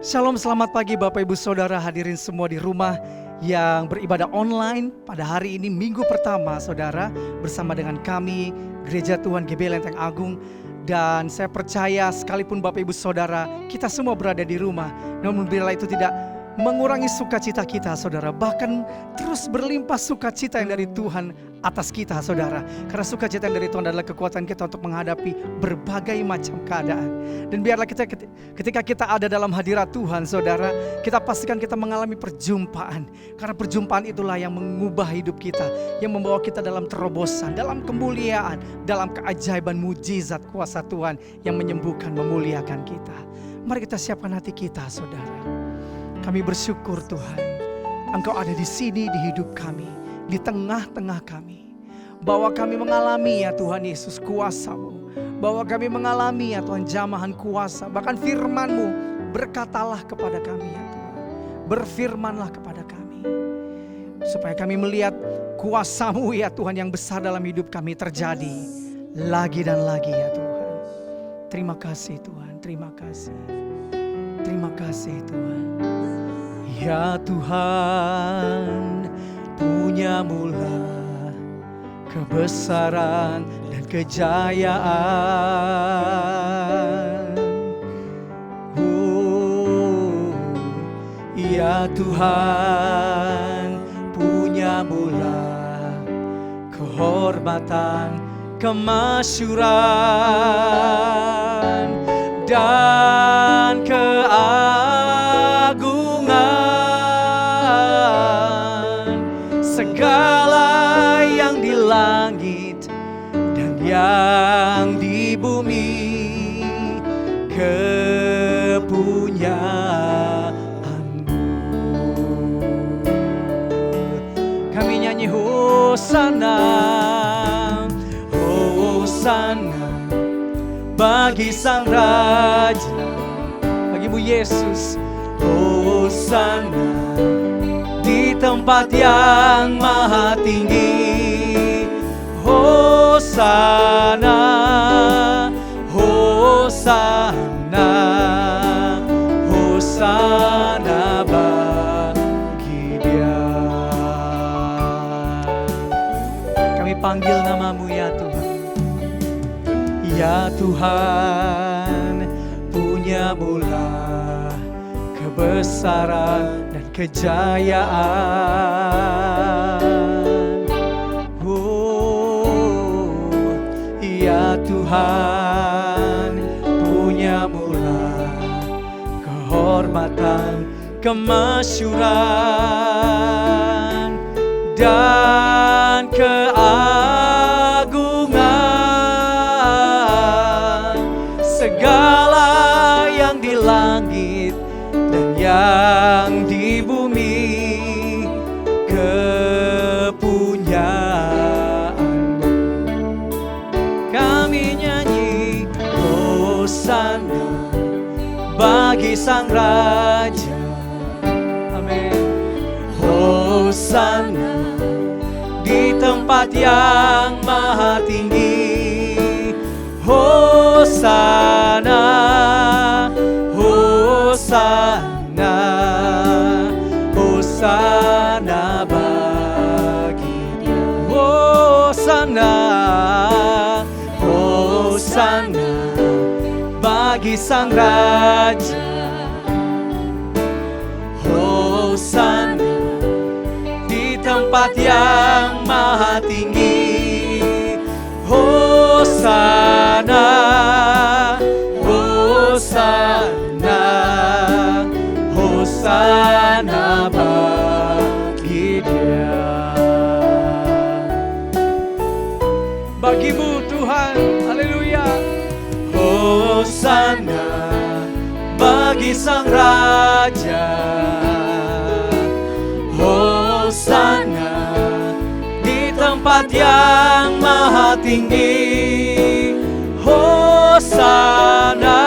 Shalom, selamat pagi Bapak Ibu Saudara hadirin semua di rumah yang beribadah online pada hari ini minggu pertama Saudara bersama dengan kami Gereja Tuhan GB Lenteng Agung. Dan saya percaya sekalipun Bapak Ibu Saudara kita semua berada di rumah, namun biarlah itu tidak mengurangi sukacita kita Saudara, bahkan terus berlimpah sukacita yang dari Tuhan atas kita Saudara. Karena sukacita yang dari Tuhan adalah kekuatan kita untuk menghadapi berbagai macam keadaan. Dan biarlah ketika kita ada dalam hadirat Tuhan Saudara, kita pastikan kita mengalami perjumpaan. Karena perjumpaan itulah yang mengubah hidup kita, yang membawa kita dalam terobosan, dalam kemuliaan, dalam keajaiban mujizat kuasa Tuhan yang menyembuhkan, memuliakan kita. Mari kita siapkan hati kita Saudara. Kami bersyukur Tuhan, Engkau ada di sini di hidup kami, di tengah-tengah kami. Bahwa kami mengalami ya Tuhan Yesus kuasa-Mu, bahwa kami mengalami ya Tuhan jamahan kuasa. Bahkan firman-Mu, berkatalah kepada kami ya Tuhan, berfirmanlah kepada kami, supaya kami melihat kuasa-Mu ya Tuhan yang besar dalam hidup kami terjadi lagi dan lagi ya Tuhan. Terima kasih Tuhan, terima kasih. Terima kasih Tuhan. Ya Tuhan, punya mula kebesaran dan kejayaan. Ya Tuhan, punya mula kehormatan, kemasyuran dan keagungan. Segala yang di langit dan yang di bumi kepunyaanmu. Kami nyanyi Hosana, Hosana bagi Sang Raja, bagimu Yesus. Hosana di tempat yang maha tinggi. Hosana, Hosana, Hosana bagi Dia. Kami panggil namamu ya Tuhan. Ya Tuhan, punya mula kebesaran dan kejayaan. Ya Tuhan, punya mula kehormatan, kemasyuran dan keagungan. Segala yang di langit dan yang di bumi kepunyaanmu. Kami nyanyi Hosana bagi Sang Raja. Amin. Hosana di tempat yang maha tinggi. Hosana, Hosana, Hosana bagi Dia. Hosana, Hosana bagi Sang Raja. Hosana di tempat yang maha tinggi. Hosana, Hosana, Hosana bagi Dia. Bagimu Tuhan, haleluya. Hosana bagi Sang Raja. Hosana di tempat yang maha tinggi. Hosana,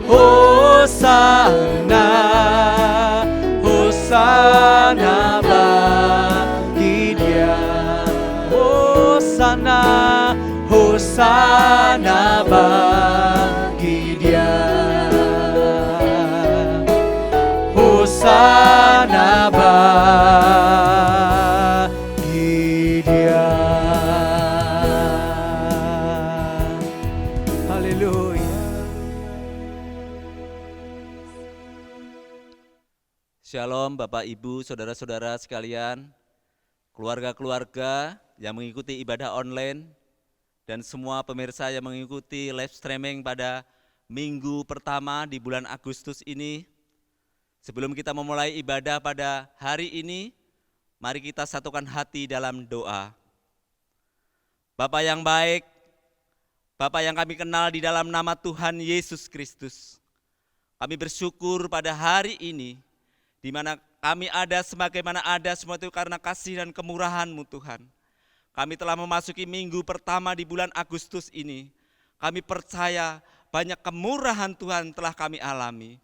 Hosana, Hosana bagi Dia. Hosana, Hosana bagi Dia. Shalom Bapak Ibu, Saudara-saudara sekalian, keluarga-keluarga yang mengikuti ibadah online, dan semua pemirsa yang mengikuti live streaming pada minggu pertama di bulan Agustus ini. Sebelum kita memulai ibadah pada hari ini, mari kita satukan hati dalam doa. Bapa yang baik, Bapa yang kami kenal di dalam nama Tuhan Yesus Kristus, kami bersyukur pada hari ini, di mana kami ada sebagaimana ada semua itu karena kasih dan kemurahan-Mu Tuhan. Kami telah memasuki minggu pertama di bulan Agustus ini. Kami percaya banyak kemurahan Tuhan telah kami alami.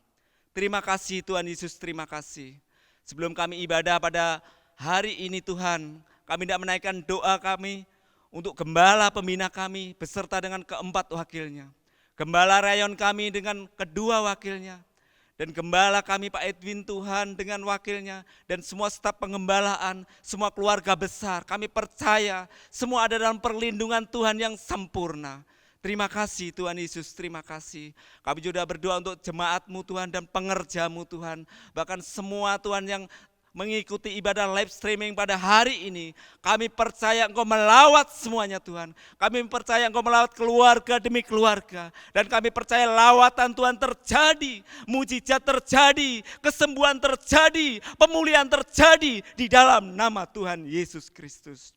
Terima kasih Tuhan Yesus, terima kasih. Sebelum kami ibadah pada hari ini Tuhan, kami tidak menaikkan doa kami untuk gembala pembina kami beserta dengan keempat wakilnya. Gembala rayon kami dengan kedua wakilnya. Dan gembala kami Pak Edwin Tuhan dengan wakilnya, dan semua staf pengembalaan, semua keluarga besar, kami percaya semua ada dalam perlindungan Tuhan yang sempurna. Terima kasih Tuhan Yesus, terima kasih. Kami juga berdoa untuk jemaat-Mu Tuhan dan pengerja-Mu Tuhan. Bahkan semua Tuhan yang mengikuti ibadah live streaming pada hari ini, kami percaya Engkau melawat semuanya Tuhan. Kami percaya Engkau melawat keluarga demi keluarga. Dan kami percaya lawatan Tuhan terjadi, mujizat terjadi, kesembuhan terjadi, pemulihan terjadi di dalam nama Tuhan Yesus Kristus.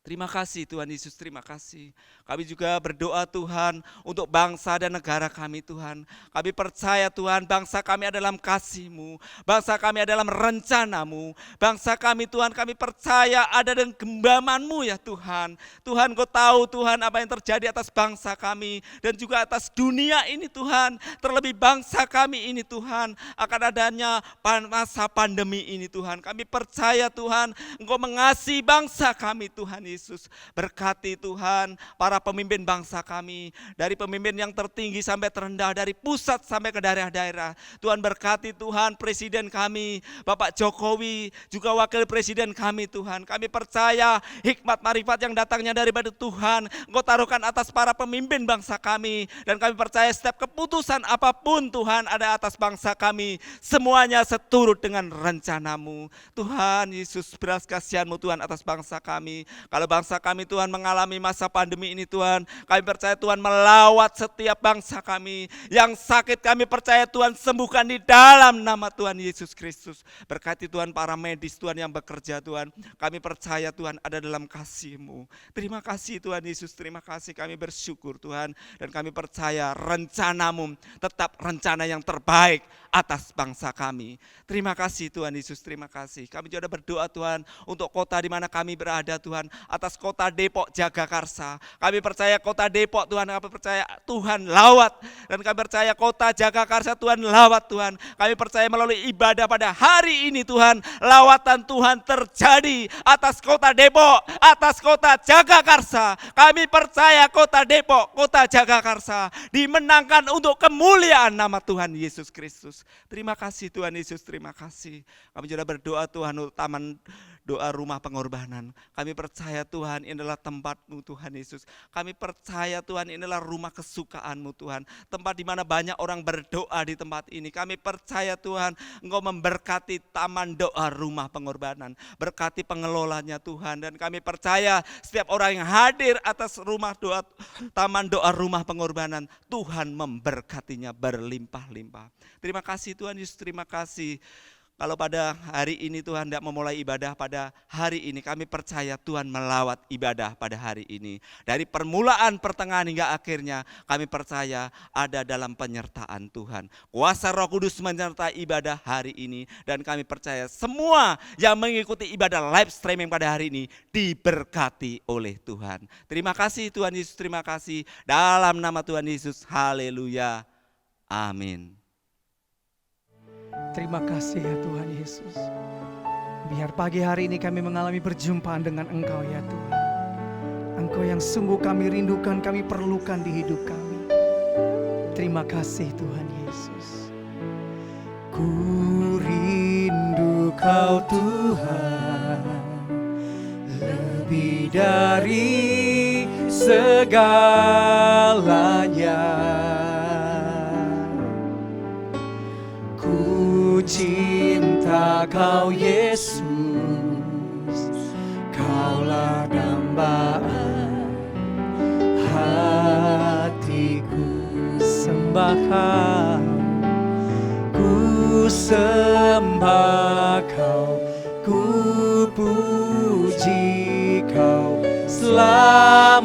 Terima kasih Tuhan Yesus, terima kasih. Kami juga berdoa Tuhan untuk bangsa dan negara kami Tuhan. Kami percaya Tuhan bangsa kami ada dalam kasih-Mu, bangsa kami ada dalam rencana-Mu. Bangsa kami Tuhan kami percaya ada dalam genggaman-Mu ya Tuhan. Tuhan Kau tahu Tuhan apa yang terjadi atas bangsa kami dan juga atas dunia ini Tuhan. Terlebih bangsa kami ini Tuhan akan adanya masa pandemi ini Tuhan. Kami percaya Tuhan Engkau mengasihi bangsa kami Tuhan Yesus. Berkati Tuhan para pemimpin bangsa kami, dari pemimpin yang tertinggi sampai terendah, dari pusat sampai ke daerah-daerah. Tuhan berkati Tuhan presiden kami, Bapak Jokowi, juga wakil presiden kami Tuhan. Kami percaya hikmat marifat yang datangnya daripada Tuhan, Engkau taruhkan atas para pemimpin bangsa kami. Dan kami percaya setiap keputusan apapun Tuhan ada atas bangsa kami, semuanya seturut dengan rencana-Mu. Tuhan Yesus, belas kasihan-Mu Tuhan atas bangsa kami. Kalau bangsa kami Tuhan mengalami masa pandemi ini Tuhan, kami percaya Tuhan melawat setiap bangsa kami. Yang sakit kami percaya Tuhan sembuhkan di dalam nama Tuhan Yesus Kristus. Berkati Tuhan para medis Tuhan yang bekerja Tuhan. Kami percaya Tuhan ada dalam kasih-Mu. Terima kasih Tuhan Yesus, terima kasih, kami bersyukur Tuhan. Dan kami percaya rencana-Mu tetap rencana yang terbaik atas bangsa kami. Terima kasih Tuhan Yesus, terima kasih. Kami juga berdoa Tuhan untuk kota di mana kami berada Tuhan, atas kota Depok Jagakarsa. Kami percaya kota Depok Tuhan, kami percaya Tuhan lawat. Dan kami percaya kota Jagakarsa Tuhan lawat Tuhan. Kami percaya melalui ibadah pada hari ini Tuhan, lawatan Tuhan terjadi atas kota Depok, atas kota Jagakarsa. Kami percaya kota Depok, kota Jagakarsa dimenangkan untuk kemuliaan nama Tuhan Yesus Kristus. Terima kasih Tuhan Yesus, terima kasih. Kami juga berdoa Tuhan untuk taman doa rumah pengorbanan. Kami percaya Tuhan ini adalah tempat-Mu Tuhan Yesus. Kami percaya Tuhan ini adalah rumah kesukaan-Mu Tuhan. Tempat di mana banyak orang berdoa di tempat ini. Kami percaya Tuhan Engkau memberkati taman doa rumah pengorbanan. Berkati pengelolanya Tuhan. Dan kami percaya setiap orang yang hadir atas rumah doa, taman doa rumah pengorbanan, Tuhan memberkatinya berlimpah-limpah. Terima kasih Tuhan Yesus, terima kasih. Kalau pada hari ini Tuhan tidak memulai ibadah pada hari ini, kami percaya Tuhan melawat ibadah pada hari ini. Dari permulaan, pertengahan hingga akhirnya, kami percaya ada dalam penyertaan Tuhan. Kuasa Roh Kudus menyertai ibadah hari ini. Dan kami percaya semua yang mengikuti ibadah live streaming pada hari ini diberkati oleh Tuhan. Terima kasih Tuhan Yesus, terima kasih. Dalam nama Tuhan Yesus, haleluya, amin. Terima kasih ya Tuhan Yesus. Biar pagi hari ini kami mengalami perjumpaan dengan Engkau ya Tuhan. Engkau yang sungguh kami rindukan, kami perlukan di hidup kami. Terima kasih Tuhan Yesus. Ku rindu Kau Tuhan, lebih dari segalanya. Ku cinta cinta Kau Yesus, Kaulah dambaan hatiku. Sembah Kau, ku sembah Kau, ku puji Kau, selamanya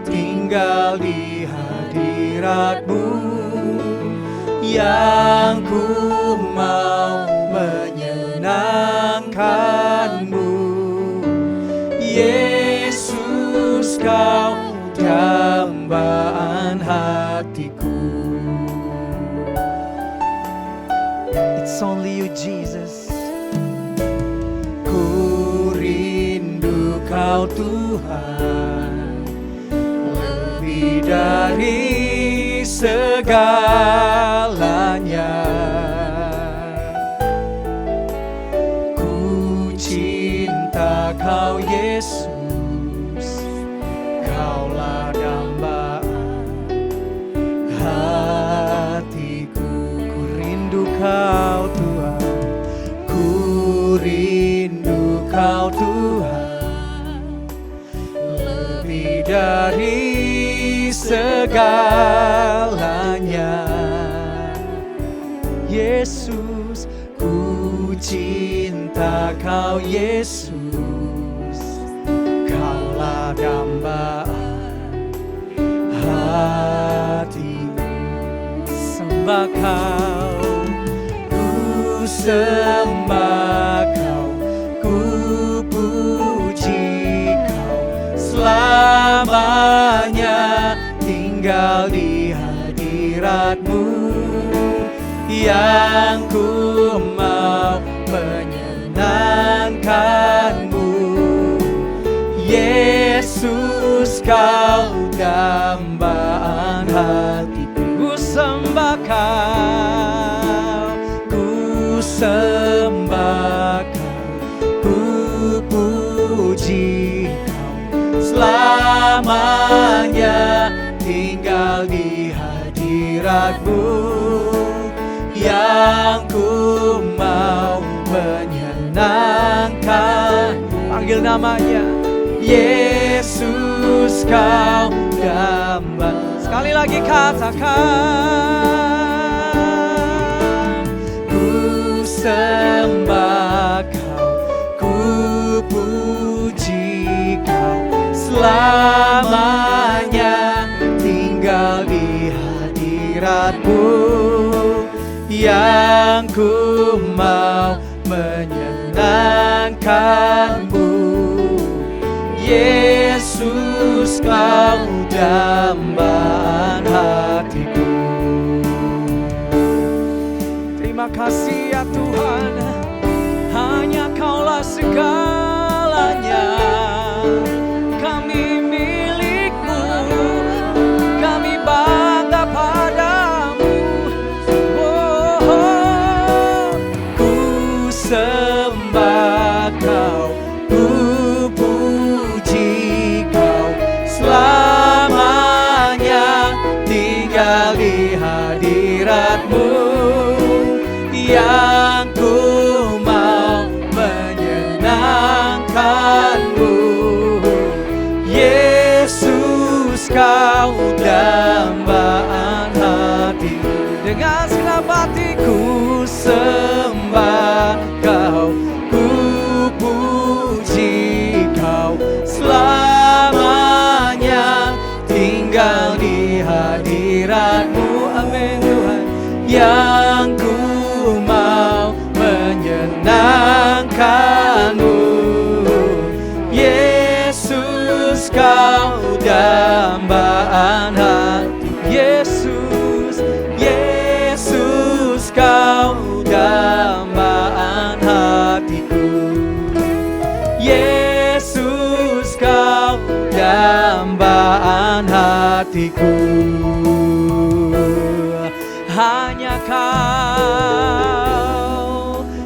tinggal di hadirat-Mu, yang ku mau menyenangkan-Mu. Yesus, Kau dambaan hatiku. It's only You, Jesus. Ku rindu Kau Tuhan, lebih dari segalanya. Ku cinta Kau Yesus, Kaulah dambaan hatiku. Ku rindu Kau Tuhan, ku rindu Kau Tuhan, lebih dari segalanya. Yesus, ku cinta Kau Yesus, Kaulah dambaan hatiku. Sembah Kau, ku sembah Kau, ku puji Kau, selamanya tinggal di hadirat-Mu, yang ku mau menyenangkan-Mu. Yesus, Kau dambaan hatiku. Ku sembah Kau, ku sembah Kau, ku puji Kau, selamanya tinggal di hadirat-Mu, yang ku mau menyenangkan. Panggil namanya, Yesus, Kau dambaan. Sekali lagi katakan, ku sembah Kau, ku puji Kau, selamanya tinggal di hadirat-Mu, yang ku mau menyenangkan-Mu. Yesus, Kau dambaan hatiku. Terima kasih ya Tuhan, hanya Kaulah segalanya. Kami milik-Mu, kami bangga padamu. Ku sembah Kau, ku puji Kau, selamanya tinggal di hadirat-Mu, yang ku mau menyenangkan-Mu. Yesus, Kau dambaan hatiku. Dengan segenap hatiku sembah Kau, ku puji Kau, selamanya tinggal di hadirat-Mu. Amin Tuhan, yang ku mau menyenangkan-Mu. Yesus, Kau dambaan hati. Yesus, Yesus, Kau dambaan hatiku. Yesus, Kau dambaan hatiku. Hanya Kau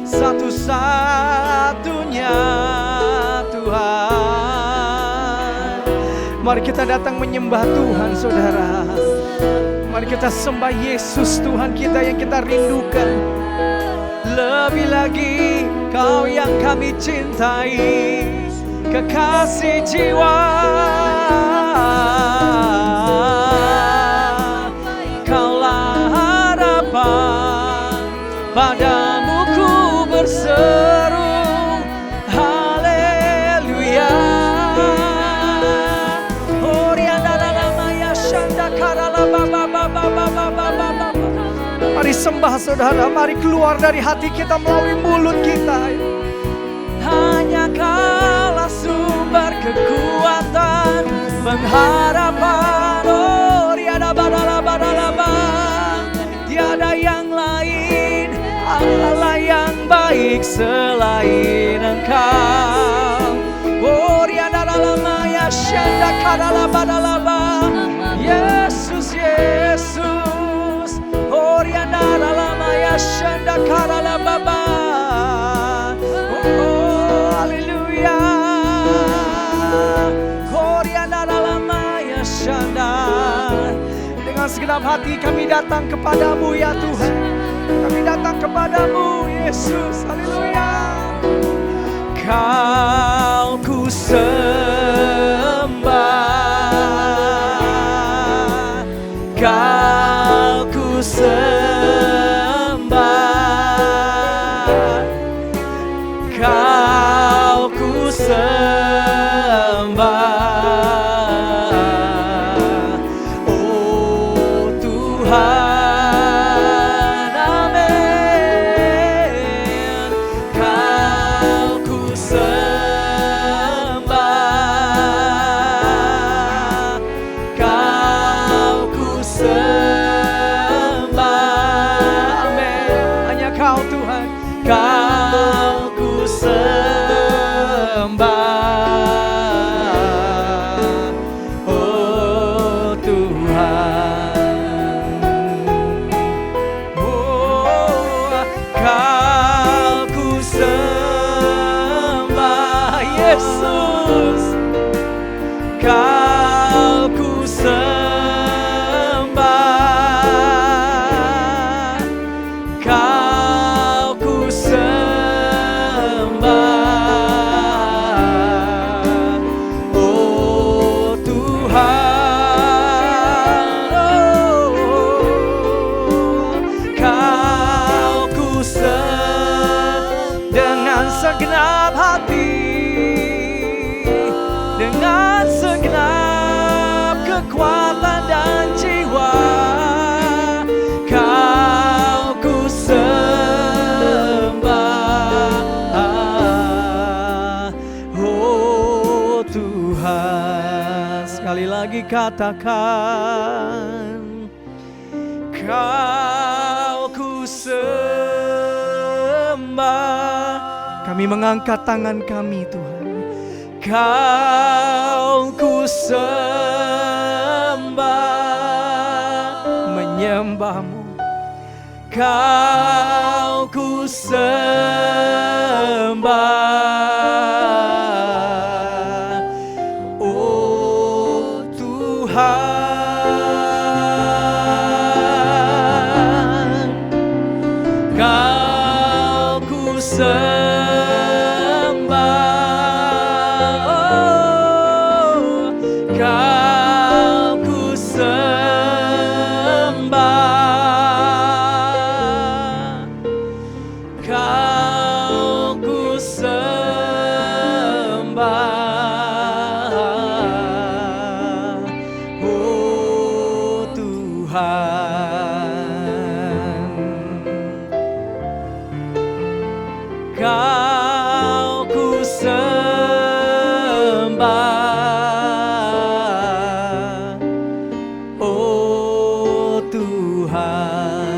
satu-satunya Tuhan. Mari kita datang menyembah Tuhan, saudara. Mari kita sembah Yesus, Tuhan kita yang kita rindukan. lebih lagi Kau yang kami cintai, kekasih jiwa. Kaulah harapan, padamu ku berseru, haleluya. Mari sembah saudara, mari keluar dari hati kita melalui mulut kita. Hanya Kaulah sumber kekuatan, pengharapan. Oh, tiada yang lain, Allah yang baik selain Engkau. Oh, Yesus, Yesus. Oh, oh, haleluya. Dengan segenap hati kami datang kepadamu ya Tuhan. Kami datang kepadamu Yesus, haleluya. Kau ku sembah, Kau ku sembah, Kau ku sembah, oh Tuhan, amin. Kau ku sembah, Kau ku sembah, amin. Hanya Kau Tuhan, Kau ku sembah, oh Tuhan. Oh, Kau ku sembah, Yesus. Kau ku sembah, Kau ku sembah, oh Tuhan. Oh, Kau ku dengan segenap hati, dengan segenap kekuatan dan jiwa. Kau ku sembah, oh Tuhan. Sekali lagi katakan, Kau ku sembah. Kami mengangkat tangan kami Tuhan. Kau ku sembah, menyembahmu. Kau ku sembah, oh Tuhan. Kau ku sembah, oh, Kau ku sembah, Kau ku sembah, oh Tuhan. Kau ku sembah, oh Tuhan.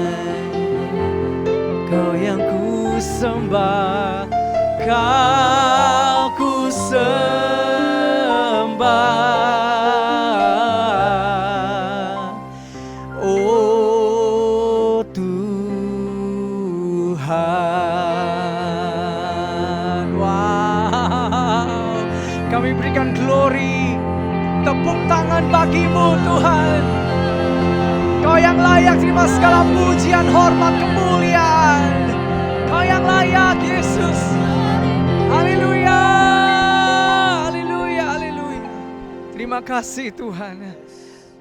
Kau yang ku sembah, Kau ku sembah, oh Tuhan. Wow, kami berikan glory, tepuk tangan bagimu Tuhan. Kau yang layak terima segala pujian, hormat, kemuliaan. Kau layak Yesus. Haleluya, haleluya, haleluya. Terima kasih Tuhan.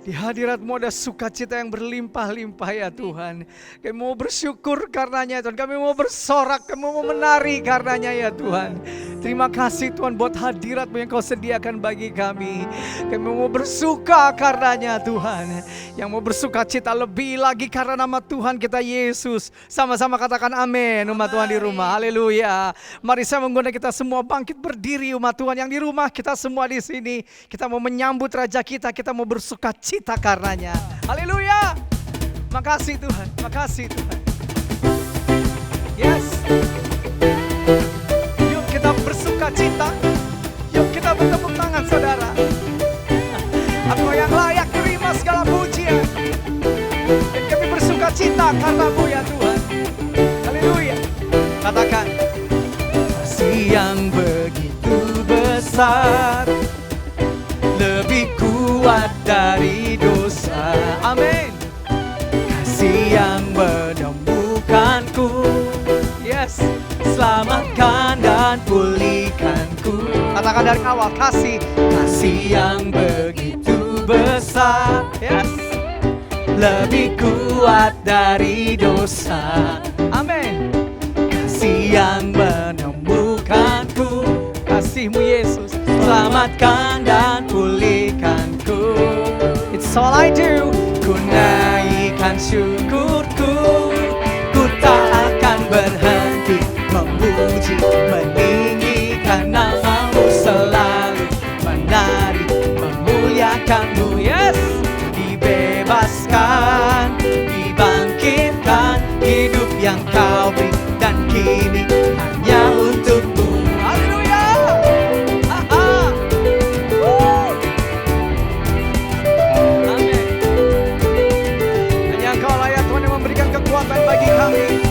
Di hadirat-Mu ada sukacita yang berlimpah-limpah ya Tuhan. Kami mau bersyukur karenanya Tuhan. Kami mau bersorak, kami mau menari karenanya ya Tuhan. Terima kasih Tuhan buat hadirat-Mu yang Kau sediakan bagi kami. Kami mau bersuka karenanya Tuhan. Yang mau bersuka cita lebih lagi karena nama Tuhan kita Yesus. Sama-sama katakan amin umat Tuhan di rumah. Haleluya. Mari saya mengundang kita semua bangkit berdiri umat Tuhan yang di rumah. Kita semua di sini. Kita mau menyambut Raja kita mau bersuka cita karenanya. Haleluya. Makasih Tuhan, makasih Tuhan. Yes. Yuk kita bersuka cita. Yuk kita bertepuk tangan saudara. Engkau yang layak terima segala pujian. Dan kami bersuka cita karena-Mu ya Tuhan. Haleluya. Katakan, kasih yang begitu besar, lebih kuat dari dosa. Amin. Kasih yang menemukanku, yes, selamatkan dan pulihkanku. Katakan dari awal, kasih yang begitu besar, yes, lebih kuat dari dosa. Amin. Kasih yang menemukanku, kasih-Mu Yesus, selamatkan dan pulihkanku. It's all I do. Ku naikkan syukurku, ku tak akan berhenti memuji, meninggikan nama-Mu selalu, menari, memuliakan-Mu. Yes, dibebaskan, dibangkitkan, hidup yang Kau beri dan kini hanya untuk-Mu. Haleluya. Amin. Hanya Engkau layak Tuhan yang memberikan kekuatan bagi kami,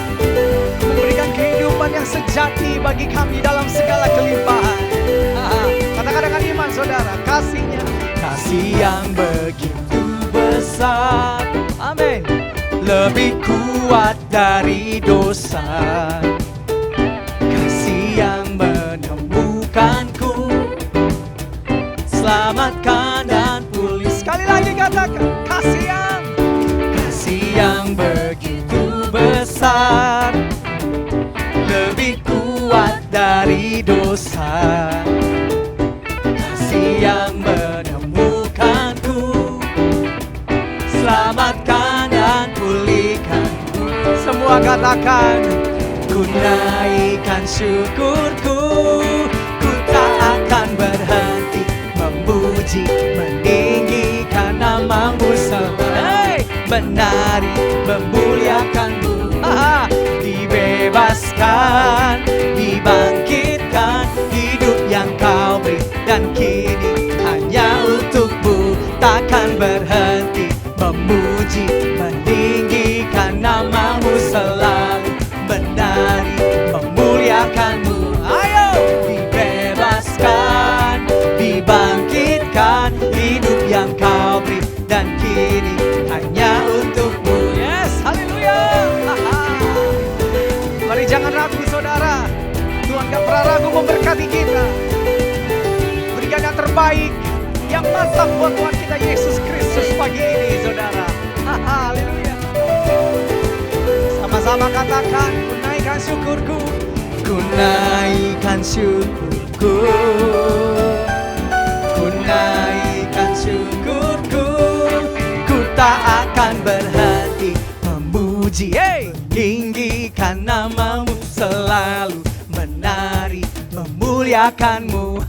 memberikan kehidupan yang sejati bagi kami dalam segala kelimpahan. Katakan dengan iman saudara, kasih-Nya, kasih yang begitu besar, amin, lebih kuat dari dosa. Kasih yang menemukanku, selamatkan dan pulih. Sekali lagi katakan, kasih yang begitu besar, lebih kuat dari dosa. Kasih yang menemukanku, selamatkan dan pulihkanku. Semua katakan, ku naikkan syukurku, ku tak akan berhenti memuji, meninggikan nama-Mu selalu, menari, memuliakan-Mu. Dibebaskan, dibangkitkan, hidup yang Kau beri dan kini hanya untuk-Mu. Takkan berhenti memuji, meninggikan nama-Mu selalu, menari, memuliakan-Mu. Ayo, dibebaskan, dibangkitkan, hidup yang Kau beri dan kini hanya untuk-Mu. Yes, haleluya. Mari jangan ragu saudara, Tuhan gak pernah ragu memberkati kita. Berikan yang terbaik, yang mantap buat Tuhan kita Yesus Kristus pagi ini saudara. Haleluya. Sama-sama katakan, ku naikkan syukurku, ku naikkan syukurku, ku naikkan syukurku, ku tak akan berhenti memuji, tinggikan nama-Mu selalu, menari, memuliakan-Mu.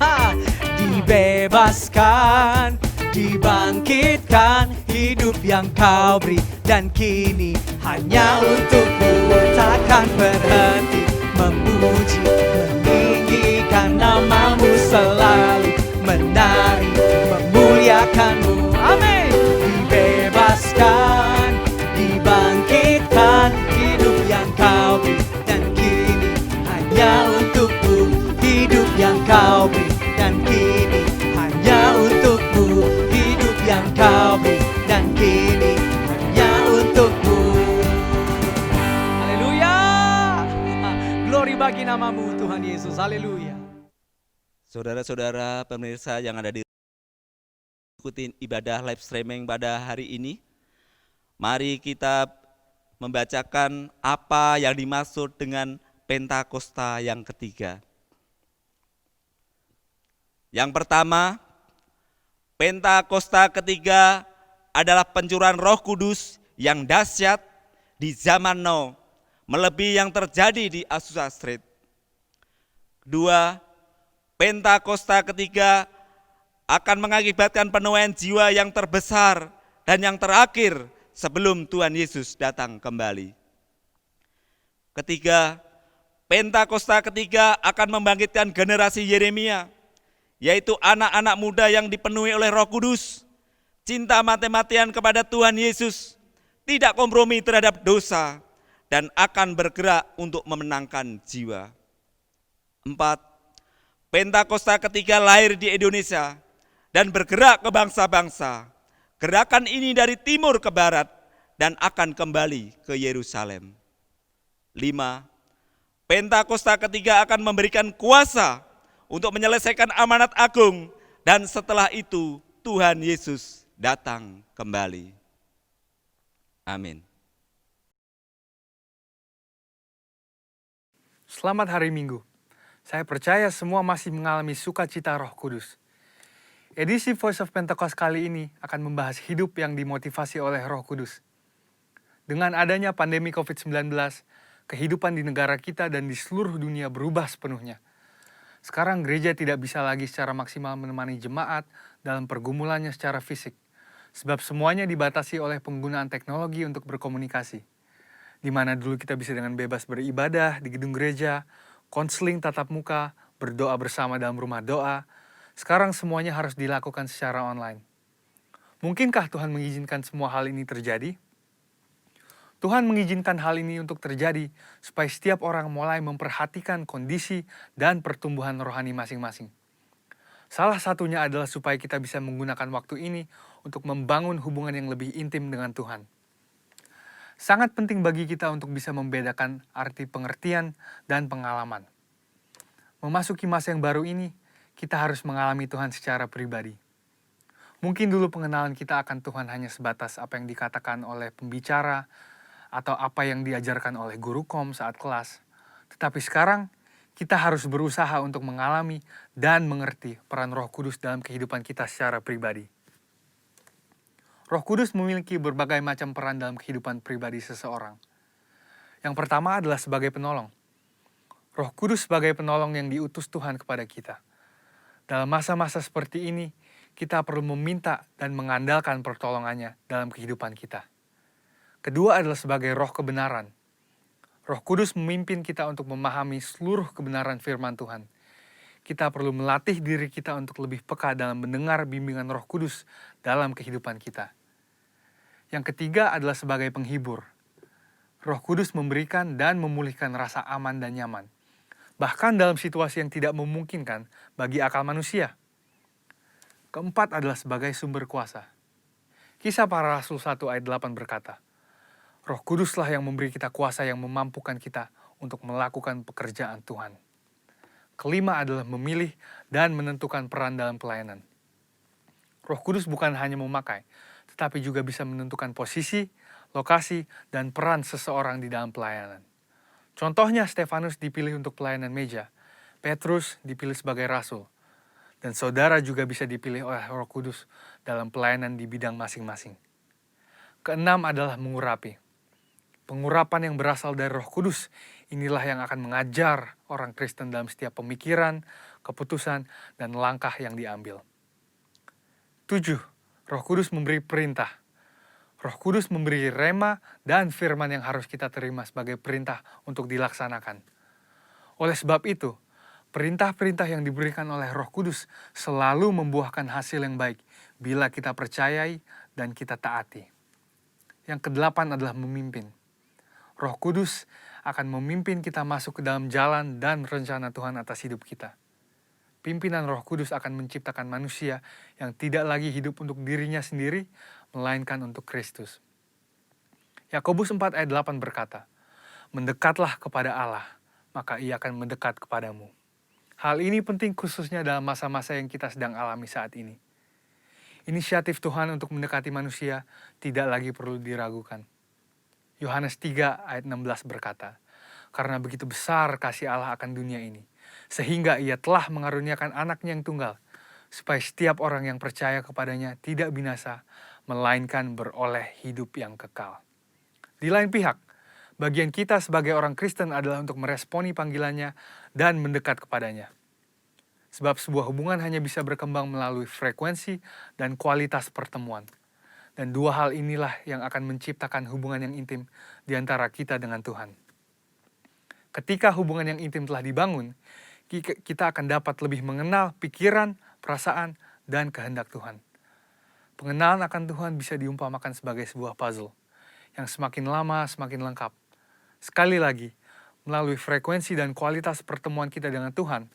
Dibebaskan, dibangkitkan, hidup yang Kau beri dan kini hanya untuk-Mu. Takkan berhenti memuji, meninggikan nama-Mu selalu, menari, memuliakan-Mu. Amin. Dibebaskan, dibangkitkan, hidup yang Kau beri dan kini hanya untuk-Mu. Hidup yang Kau beri dan kini hanya untuk-Mu. Hidup yang Kau beri dan kini hanya untuk-Mu. bagi namamu Tuhan Yesus. Haleluya. Saudara-saudara pemirsa yang ada di ikutin ibadah live streaming pada hari ini, mari kita membacakan apa yang dimaksud dengan Pentakosta yang ketiga. Yang pertama, Pentakosta ketiga adalah pencurahan Roh Kudus yang dahsyat di zaman now, melebihi yang terjadi di Azusa Street. Kedua, Pentakosta ketiga akan mengakibatkan penuaian jiwa yang terbesar dan yang terakhir sebelum Tuhan Yesus datang kembali. Ketiga, Pentakosta ketiga akan membangkitkan generasi Yeremia, yaitu anak-anak muda yang dipenuhi oleh Roh Kudus, cinta mati-matian kepada Tuhan Yesus, tidak kompromi terhadap dosa, dan akan bergerak untuk memenangkan jiwa. 4. Pentakosta ketiga lahir di Indonesia dan bergerak ke bangsa-bangsa. Gerakan ini dari timur ke barat dan akan kembali ke Yerusalem. 5. Pentakosta ketiga akan memberikan kuasa untuk menyelesaikan amanat agung dan setelah itu Tuhan Yesus datang kembali. Amin. Selamat hari Minggu. Saya percaya semua masih mengalami sukacita Roh Kudus. Edisi Voice of Pentecost kali ini akan membahas hidup yang dimotivasi oleh Roh Kudus. Dengan adanya pandemi COVID-19, kehidupan di negara kita dan di seluruh dunia berubah sepenuhnya. Sekarang gereja tidak bisa lagi secara maksimal menemani jemaat dalam pergumulannya secara fisik, sebab semuanya dibatasi oleh penggunaan teknologi untuk berkomunikasi. Di mana dulu kita bisa dengan bebas beribadah di gedung gereja, konseling tatap muka, berdoa bersama dalam rumah doa. Sekarang semuanya harus dilakukan secara online. Mungkinkah Tuhan mengizinkan semua hal ini terjadi? Tuhan mengizinkan hal ini untuk terjadi supaya setiap orang mulai memperhatikan kondisi dan pertumbuhan rohani masing-masing. Salah satunya adalah supaya kita bisa menggunakan waktu ini untuk membangun hubungan yang lebih intim dengan Tuhan. Sangat penting bagi kita untuk bisa membedakan arti pengertian dan pengalaman. Memasuki masa yang baru ini, kita harus mengalami Tuhan secara pribadi. Mungkin dulu pengenalan kita akan Tuhan hanya sebatas apa yang dikatakan oleh pembicara, atau apa yang diajarkan oleh guru kom saat kelas. Tetapi sekarang, kita harus berusaha untuk mengalami dan mengerti peran Roh Kudus dalam kehidupan kita secara pribadi. Roh Kudus memiliki berbagai macam peran dalam kehidupan pribadi seseorang. Yang pertama adalah sebagai penolong. Roh Kudus sebagai penolong yang diutus Tuhan kepada kita. Dalam masa-masa seperti ini, kita perlu meminta dan mengandalkan pertolongannya dalam kehidupan kita. Kedua adalah sebagai roh kebenaran. Roh Kudus memimpin kita untuk memahami seluruh kebenaran firman Tuhan. Kita perlu melatih diri kita untuk lebih peka dalam mendengar bimbingan Roh Kudus dalam kehidupan kita. Yang ketiga adalah sebagai penghibur. Roh Kudus memberikan dan memulihkan rasa aman dan nyaman, bahkan dalam situasi yang tidak memungkinkan bagi akal manusia. Keempat adalah sebagai sumber kuasa. Kisah Para Rasul 1 ayat 8 berkata, Roh Kuduslah yang memberi kita kuasa yang memampukan kita untuk melakukan pekerjaan Tuhan. Kelima adalah memilih dan menentukan peran dalam pelayanan. Roh Kudus bukan hanya memakai, tetapi juga bisa menentukan posisi, lokasi, dan peran seseorang di dalam pelayanan. Contohnya Stefanus dipilih untuk pelayanan meja, Petrus dipilih sebagai rasul, dan saudara juga bisa dipilih oleh Roh Kudus dalam pelayanan di bidang masing-masing. Keenam adalah mengurapi. Pengurapan yang berasal dari Roh Kudus inilah yang akan mengajar orang Kristen dalam setiap pemikiran, keputusan, dan langkah yang diambil. 7. Roh Kudus memberi perintah. Roh Kudus memberi rema dan firman yang harus kita terima sebagai perintah untuk dilaksanakan. Oleh sebab itu, perintah-perintah yang diberikan oleh Roh Kudus selalu membuahkan hasil yang baik bila kita percayai dan kita taati. Yang kedelapan adalah memimpin. Roh Kudus akan memimpin kita masuk ke dalam jalan dan rencana Tuhan atas hidup kita. Pimpinan Roh Kudus akan menciptakan manusia yang tidak lagi hidup untuk dirinya sendiri, melainkan untuk Kristus. Yakobus 4 ayat 8 berkata, Mendekatlah kepada Allah, maka Ia akan mendekat kepadamu. Hal ini penting khususnya dalam masa-masa yang kita sedang alami saat ini. Inisiatif Tuhan untuk mendekati manusia tidak lagi perlu diragukan. Yohanes 3 ayat 16 berkata, "Karena begitu besar kasih Allah akan dunia ini, sehingga Ia telah mengaruniakan anaknya yang tunggal, supaya setiap orang yang percaya kepadanya tidak binasa, melainkan beroleh hidup yang kekal." Di lain pihak, bagian kita sebagai orang Kristen adalah untuk meresponi panggilannya dan mendekat kepadanya. Sebab sebuah hubungan hanya bisa berkembang melalui frekuensi dan kualitas pertemuan. Dan dua hal inilah yang akan menciptakan hubungan yang intim di antara kita dengan Tuhan. Ketika hubungan yang intim telah dibangun, kita akan dapat lebih mengenal pikiran, perasaan, dan kehendak Tuhan. Pengenalan akan Tuhan bisa diumpamakan sebagai sebuah puzzle yang semakin lama semakin lengkap. Sekali lagi, melalui frekuensi dan kualitas pertemuan kita dengan Tuhan,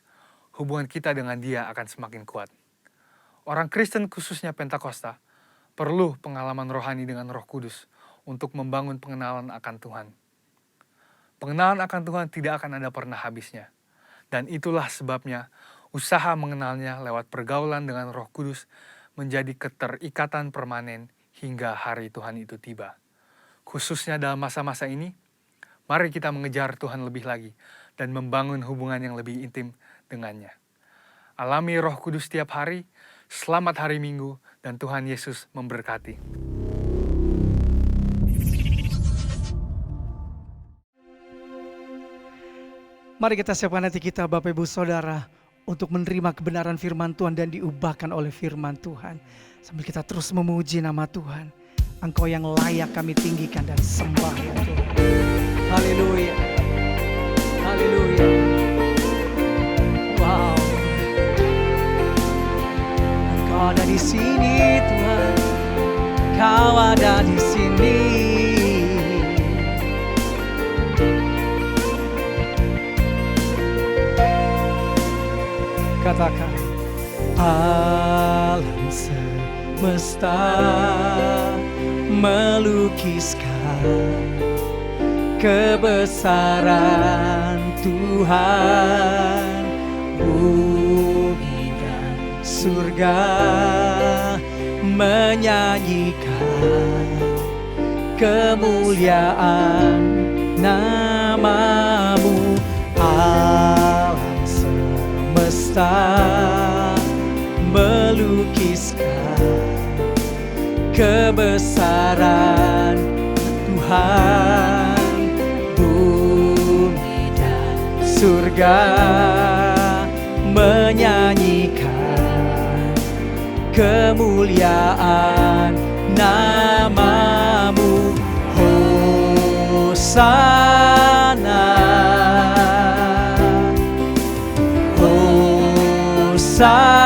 hubungan kita dengan Dia akan semakin kuat. Orang Kristen khususnya Pentakosta perlu pengalaman rohani dengan Roh Kudus untuk membangun pengenalan akan Tuhan. Pengenalan akan Tuhan tidak akan ada pernah habisnya. Dan itulah sebabnya usaha mengenalnya lewat pergaulan dengan Roh Kudus menjadi keterikatan permanen hingga hari Tuhan itu tiba. Khususnya dalam masa-masa ini, mari kita mengejar Tuhan lebih lagi dan membangun hubungan yang lebih intim dengannya. Alami Roh Kudus setiap hari, selamat hari Minggu, dan Tuhan Yesus memberkati. Mari kita siapkan hati kita Bapak Ibu Saudara untuk menerima kebenaran firman Tuhan dan diubahkan oleh firman Tuhan. Sambil kita terus memuji nama Tuhan. Engkau yang layak kami tinggikan dan sembah ya Tuhan. Haleluya. Haleluya. Wow. Engkau ada di sini Tuhan. Kau ada di sini. Katakan, alam semesta melukiskan kebesaran Tuhan. Bumi dan surga menyanyikan kemuliaan nama-Mu. Alam semesta melukiskan kebesaran Tuhan. Bumi dan surga menyanyikan kemuliaan nama-Mu. Hosana, Hosana.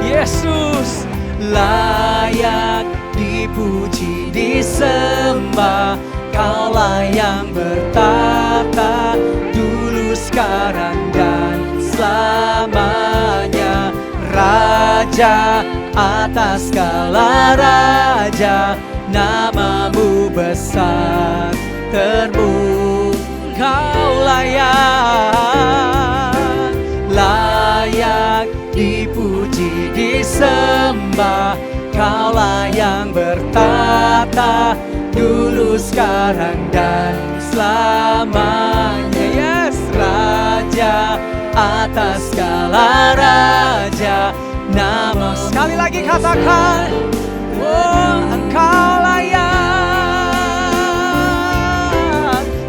Yesus layak dipuji, disembah. Kaulah yang bertata dulu, sekarang, dan selamanya. Raja atas segala raja, nama-Mu besar terpuji. Kau layak, layak dipuji, disembah. Kaulah yang bertata dulu, sekarang, dan selamanya. Yes, Raja atas segala raja, nama. Sekali lagi katakan, oh Engkau layak,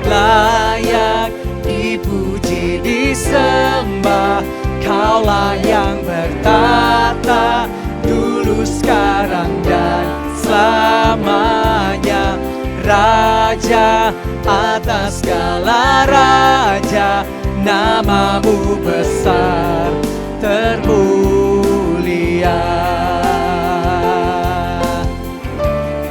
layak dipuji, disembah. Kaulah yang bertata dulu, sekarang, dan selamanya. Raja atas segala raja, nama-Mu besar termulia.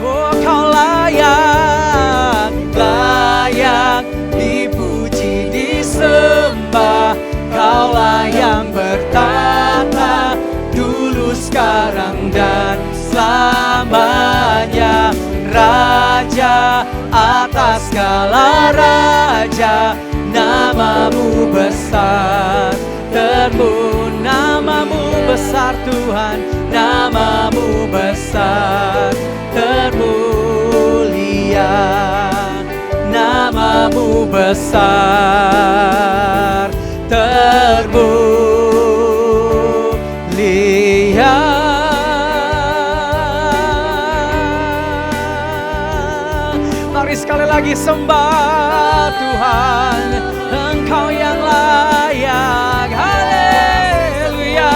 Oh Kau layak, layak dipuji, disembah. Kaulah yang bertata dulu, sekarang, dan selamanya. Raja raja atas segala raja. Namamu besar, namamu besar Tuhan, namamu besar, termulia, namamu besar, termulia. Mari sekali lagi sembah Tuhan, Engkau yang layak. Haleluya.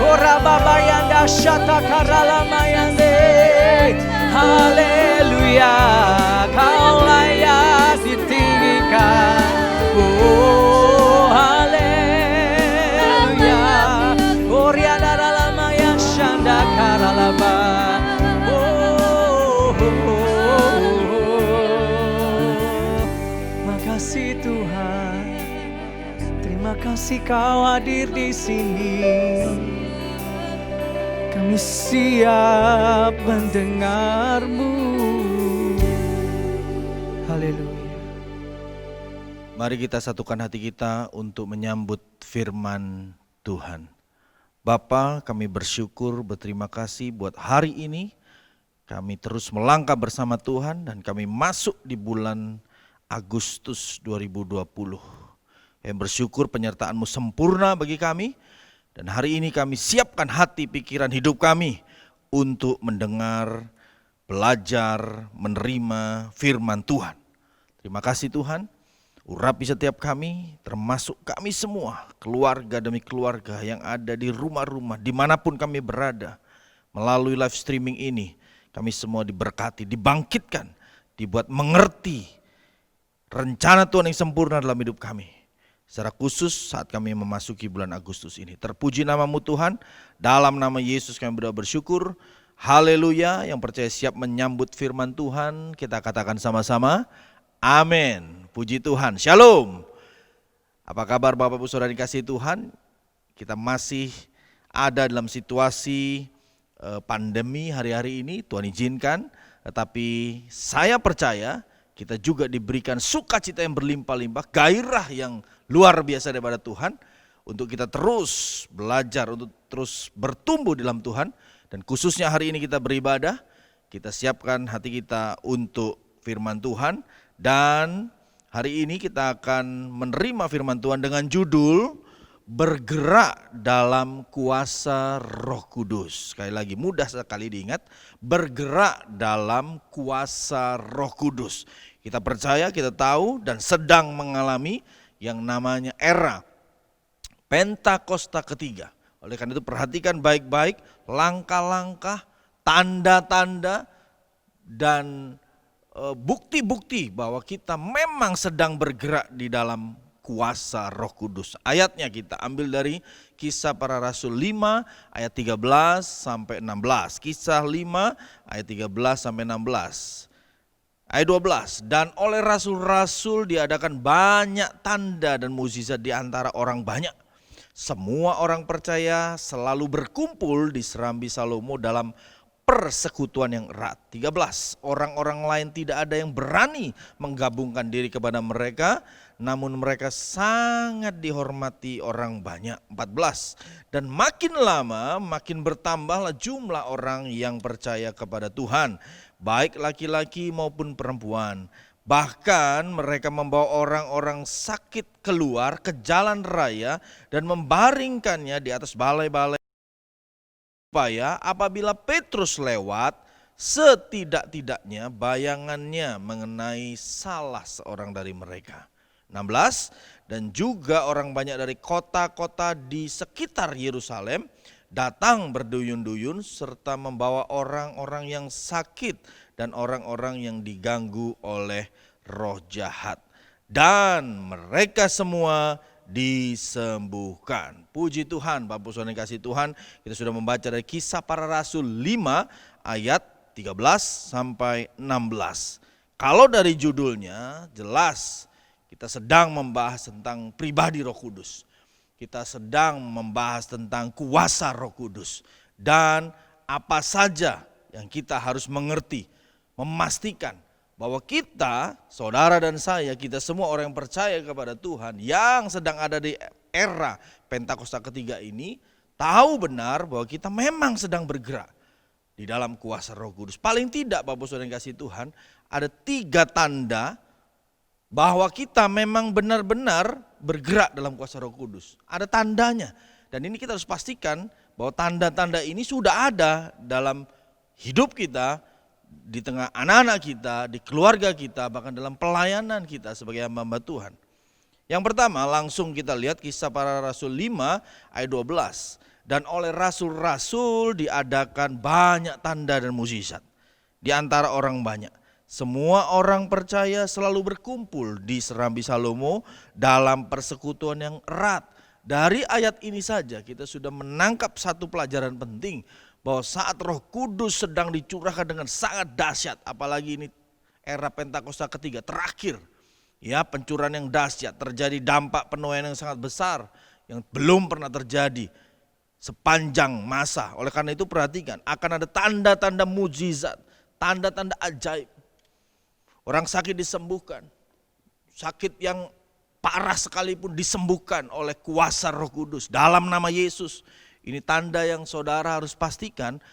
Ora babayanda syata karalamayande. Haleluya. Kau layak ditinggikan. Oh haleluya. Oriana ralamaya syanda karalaba. Makasih Tuhan, terima kasih Kau hadir di sini. Kami siap mendengar-Mu. Haleluya. Mari kita satukan hati kita untuk menyambut firman Tuhan. Bapa, kami bersyukur, berterima kasih buat hari ini. Kami terus melangkah bersama Tuhan dan kami masuk di bulan Agustus 2020. Kami bersyukur penyertaan-Mu sempurna bagi kami. Dan hari ini kami siapkan hati, pikiran, hidup kami untuk mendengar, belajar, menerima firman Tuhan. Terima kasih Tuhan, urapi setiap kami, termasuk kami semua, keluarga demi keluarga yang ada di rumah-rumah, dimanapun kami berada. Melalui live streaming ini, kami semua diberkati, dibangkitkan, dibuat mengerti rencana Tuhan yang sempurna dalam hidup kami. Secara khusus saat kami memasuki bulan Agustus ini. Terpuji nama-Mu Tuhan, dalam nama Yesus kami berdoa bersyukur. Haleluya, yang percaya siap menyambut firman Tuhan, kita katakan sama-sama, amin. Puji Tuhan, shalom. Apa kabar Bapak Ibu Saudara dikasihi Tuhan? Kita masih ada dalam situasi pandemi hari-hari ini, Tuhan izinkan. Tetapi saya percaya kita juga diberikan sukacita yang berlimpah-limpah, gairah yang luar biasa daripada Tuhan untuk kita terus belajar, untuk terus bertumbuh dalam Tuhan. Dan khususnya hari ini kita beribadah, kita siapkan hati kita untuk firman Tuhan. Dan hari ini kita akan menerima firman Tuhan dengan judul Bergerak dalam Kuasa Roh Kudus. Sekali lagi mudah sekali diingat, bergerak dalam kuasa Roh Kudus. Kita percaya, kita tahu dan sedang mengalami yang namanya era Pentakosta ketiga. Oleh karena itu perhatikan baik-baik langkah-langkah, tanda-tanda dan bukti-bukti bahwa kita memang sedang bergerak di dalam kuasa Roh Kudus. Ayatnya kita ambil dari Kisah Para Rasul 5 ayat 13 sampai 16. Kisah 5 ayat 13 sampai 16. Ayat 12, dan oleh rasul-rasul diadakan banyak tanda dan mukjizat di antara orang banyak. Semua orang percaya selalu berkumpul di Serambi Salomo dalam persekutuan yang erat. 13, orang-orang lain tidak ada yang berani menggabungkan diri kepada mereka, namun mereka sangat dihormati orang banyak. 14, dan makin lama makin bertambahlah jumlah orang yang percaya kepada Tuhan, baik laki-laki maupun perempuan. Bahkan mereka membawa orang-orang sakit keluar ke jalan raya dan membaringkannya di atas balai-balai, supaya apabila Petrus lewat, setidak-tidaknya bayangannya mengenai salah seorang dari mereka. 16, dan juga orang banyak dari kota-kota di sekitar Yerusalem datang berduyun-duyun serta membawa orang-orang yang sakit dan orang-orang yang diganggu oleh roh jahat. Dan mereka semua disembuhkan. Puji Tuhan, Bapak Saudara yang kasih Tuhan, kita sudah membaca dari Kisah Para Rasul 5 ayat 13 sampai 16. Kalau dari judulnya jelas kita sedang membahas tentang pribadi Roh Kudus. Kita sedang membahas tentang kuasa Roh Kudus dan apa saja yang kita harus mengerti memastikan bahwa kita, saudara dan saya, kita semua orang yang percaya kepada Tuhan yang sedang ada di era Pentakosta ketiga ini, tahu benar bahwa kita memang sedang bergerak di dalam kuasa Roh Kudus. Paling tidak Bapak Saudara yang kasih Tuhan, ada 3 tanda bahwa kita memang benar-benar bergerak dalam kuasa Roh Kudus. Ada tandanya. Dan ini kita harus pastikan bahwa tanda-tanda ini sudah ada dalam hidup kita, di tengah anak-anak kita, di keluarga kita, bahkan dalam pelayanan kita sebagai hamba Tuhan. Yang pertama, langsung kita lihat Kisah Para Rasul 5 ayat 12. Dan oleh rasul-rasul diadakan banyak tanda dan mukjizat di antara orang banyak. Semua orang percaya selalu berkumpul di Serambi Salomo dalam persekutuan yang erat. Dari ayat ini saja kita sudah menangkap satu pelajaran penting, bahwa saat Roh Kudus sedang dicurahkan dengan sangat dahsyat, apalagi ini era Pentakosta ketiga terakhir, ya, pencurahan yang dahsyat, terjadi dampak penuaian yang sangat besar yang belum pernah terjadi sepanjang masa. Oleh karena itu perhatikan, akan ada tanda-tanda mukjizat, tanda-tanda ajaib. Orang sakit disembuhkan, sakit yang parah sekalipun disembuhkan oleh kuasa Roh Kudus dalam nama Yesus. Ini tanda yang saudara harus pastikan,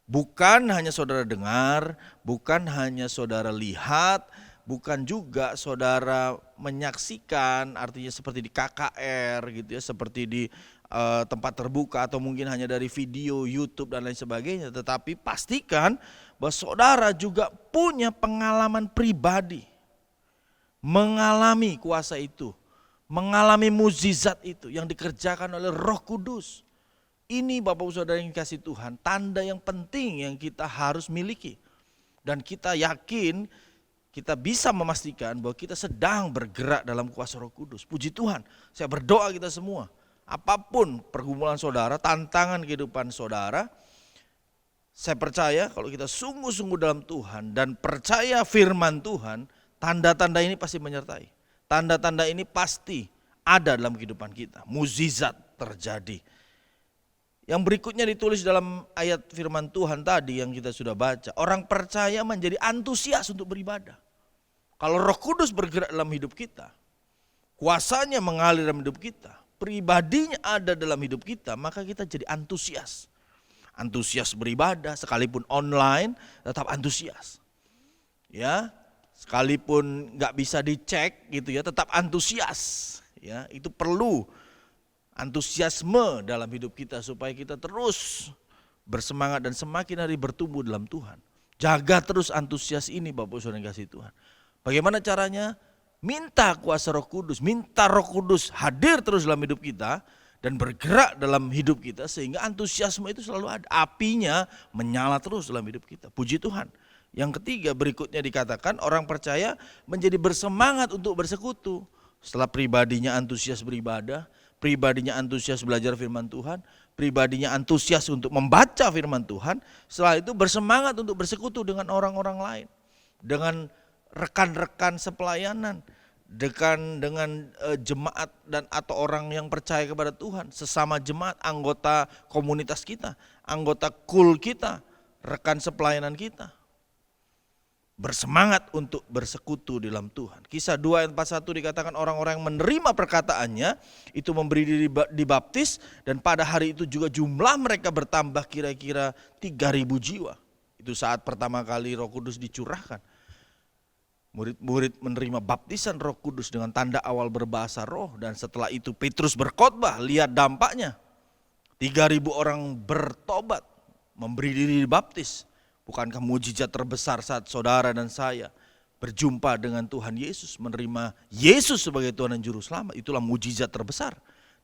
bukan hanya saudara dengar, bukan hanya saudara lihat, bukan juga saudara menyaksikan, artinya seperti di KKR gitu ya, seperti di tempat terbuka atau mungkin hanya dari video, YouTube dan lain sebagainya. Tetapi pastikan bahwa saudara juga punya pengalaman pribadi, mengalami kuasa itu, mengalami mukjizat itu yang dikerjakan oleh Roh Kudus. Ini Bapak Saudara yang kasih Tuhan, tanda yang penting yang kita harus miliki. Dan kita yakin kita bisa memastikan bahwa kita sedang bergerak dalam kuasa Roh Kudus. Puji Tuhan, saya berdoa kita semua, apapun pergumulan saudara, tantangan kehidupan saudara, saya percaya kalau kita sungguh-sungguh dalam Tuhan dan percaya firman Tuhan, tanda-tanda ini pasti menyertai. Tanda-tanda ini pasti ada dalam kehidupan kita, mukjizat terjadi. Yang berikutnya ditulis dalam ayat firman Tuhan tadi yang kita sudah baca. Orang percaya menjadi antusias untuk beribadah. Kalau Roh Kudus bergerak dalam hidup kita, kuasanya mengalir dalam hidup kita, pribadinya ada dalam hidup kita, maka kita jadi antusias. Antusias beribadah, sekalipun online tetap antusias. Ya, sekalipun nggak bisa dicek gitu ya, tetap antusias. Ya, itu perlu antusiasme dalam hidup kita supaya kita terus bersemangat dan semakin hari bertumbuh dalam Tuhan. Jaga terus antusias ini Bapak Saudara yang kasih Tuhan. Bagaimana caranya? Minta kuasa Roh Kudus, minta Roh Kudus hadir terus dalam hidup kita dan bergerak dalam hidup kita sehingga antusiasme itu selalu ada. Apinya menyala terus dalam hidup kita. Puji Tuhan. Yang ketiga berikutnya dikatakan orang percaya menjadi bersemangat untuk bersekutu. Setelah pribadinya antusias beribadah, pribadinya antusias belajar firman Tuhan, pribadinya antusias untuk membaca firman Tuhan, setelah itu bersemangat untuk bersekutu dengan orang-orang lain, dengan rekan-rekan sepelayanan, dengan jemaat dan atau orang yang percaya kepada Tuhan, sesama jemaat, anggota komunitas kita, anggota kul kita, rekan sepelayanan kita. Bersemangat untuk bersekutu dalam Tuhan. Kisah 2 ayat 41 dikatakan orang-orang yang menerima perkataannya itu memberi diri dibaptis dan pada hari itu juga jumlah mereka bertambah kira-kira 3.000 jiwa. Itu saat pertama kali Roh Kudus dicurahkan. Murid-murid menerima baptisan Roh Kudus dengan tanda awal berbahasa roh dan setelah itu Petrus berkhotbah, lihat dampaknya. 3.000 orang bertobat, memberi diri dibaptis. Bukankah mujizat terbesar saat saudara dan saya berjumpa dengan Tuhan Yesus, menerima Yesus sebagai Tuhan dan Juru Selamat? Itulah mujizat terbesar